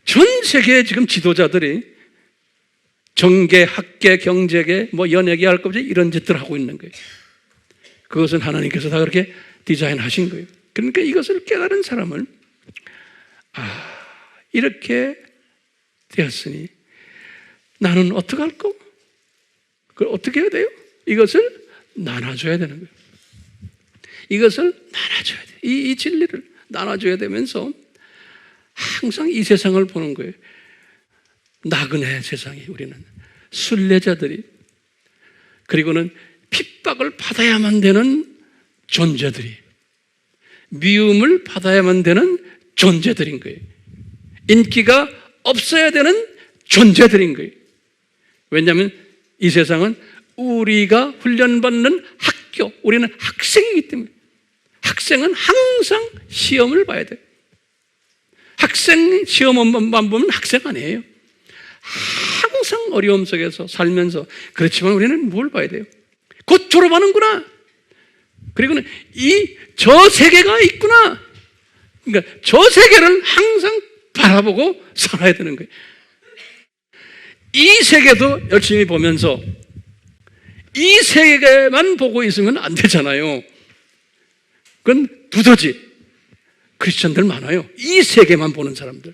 전 세계에 지금 지도자들이 정계, 학계, 경제계, 연예계 할 것 없이 이런 짓들 하고 있는 거예요. 그것은 하나님께서 다 그렇게 디자인하신 거예요. 그러니까 이것을 깨달은 사람은 이렇게 되었으니 나는 어떻게 할까? 그걸 어떻게 해야 돼요? 이것을 나눠줘야 되는 거예요. 이것을 나눠줘야 돼요. 이 진리를 나눠줘야 되면서 항상 이 세상을 보는 거예요. 나그네 세상이 우리는 순례자들이 그리고는 핍박을 받아야만 되는 존재들이 미움을 받아야만 되는 존재들인 거예요. 인기가 없어야 되는 존재들인 거예요. 왜냐하면 이 세상은 우리가 훈련받는 학교, 우리는 학생이기 때문에 학생은 항상 시험을 봐야 돼요. 학생 시험만 보면 학생 아니에요. 항상 어려움 속에서 살면서. 그렇지만 우리는 뭘 봐야 돼요? 곧 졸업하는구나. 그리고는 저 세계가 있구나. 그러니까 저 세계를 항상 바라보고 살아야 되는 거예요. 이 세계도 열심히 보면서 이 세계만 보고 있으면 안 되잖아요. 그건 두더지 크리스천들 많아요. 이 세계만 보는 사람들.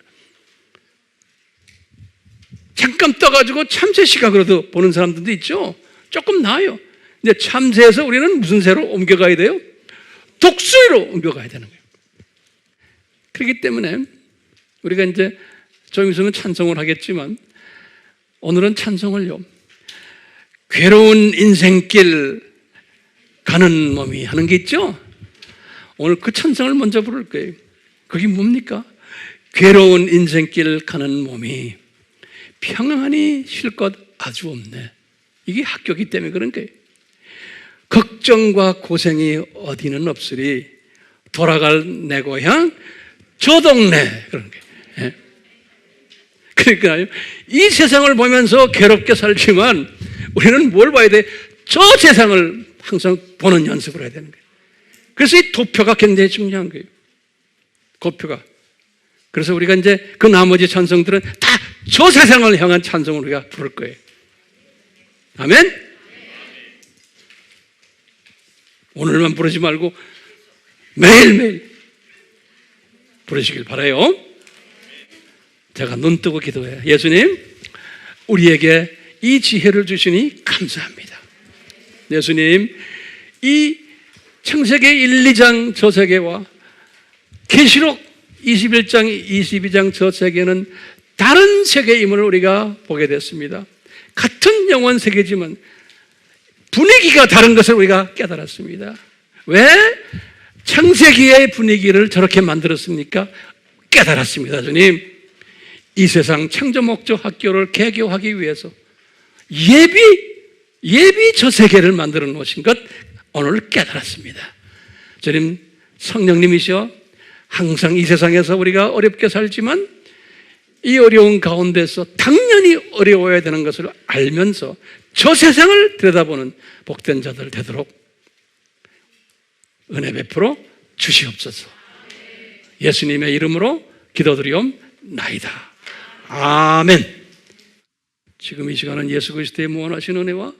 잠깐 떠가지고 참새 시각으로도 보는 사람들도 있죠. 조금 나아요. 근데 참새에서 우리는 무슨 새로 옮겨가야 돼요? 독수리로 옮겨가야 되는 거예요. 그렇기 때문에 우리가 이제 좀 있으면 찬송을 하겠지만 오늘은 찬송을요, 괴로운 인생길 가는 몸이 하는 게 있죠. 오늘 그 찬송을 먼저 부를 거예요. 그게 뭡니까? 괴로운 인생길 가는 몸이 평안히 쉴 것 아주 없네. 이게 학교이기 때문에 그런 거예요. 걱정과 고생이 어디는 없으리 돌아갈 내 고향 저 동네. 그런 거예요. 그러니까요, 이 세상을 보면서 괴롭게 살지만 우리는 뭘 봐야 돼? 저 세상을 항상 보는 연습을 해야 되는 거예요. 그래서 이 도표가 굉장히 중요한 거예요. 도표가. 그래서 우리가 이제 그 나머지 찬송들은 다 저 세상을 향한 찬송을 우리가 부를 거예요. 아멘? 오늘만 부르지 말고 매일매일 부르시길 바라요. 제가 눈 뜨고 기도해요. 예수님, 우리에게 이 지혜를 주시니 감사합니다. 예수님, 이 창세기 1, 2장 저 세계와 계시록 21장, 22장 저 세계는 다른 세계임을 우리가 보게 됐습니다. 같은 영원 세계지만 분위기가 다른 것을 우리가 깨달았습니다. 왜 창세기의 분위기를 저렇게 만들었습니까? 깨달았습니다. 주님, 이 세상 창조 목적 학교를 개교하기 위해서 예비 저 세계를 만들어 놓으신 것 오늘 깨달았습니다. 주님, 성령님이시여 항상 이 세상에서 우리가 어렵게 살지만 이 어려운 가운데서 당연히 어려워야 되는 것을 알면서 저 세상을 들여다보는 복된 자들 되도록 은혜 베풀어 주시옵소서. 예수님의 이름으로 기도드리옵나이다. 아멘. 지금 이 시간은 예수 그리스도의 무한하신 은혜와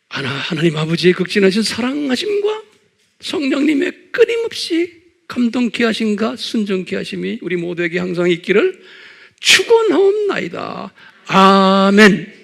하나님 아버지의 극진하신 사랑하심과 성령님의 끊임없이 감동케 하심과 순종케 하심이 우리 모두에게 항상 있기를 축원하옵나이다. 아멘.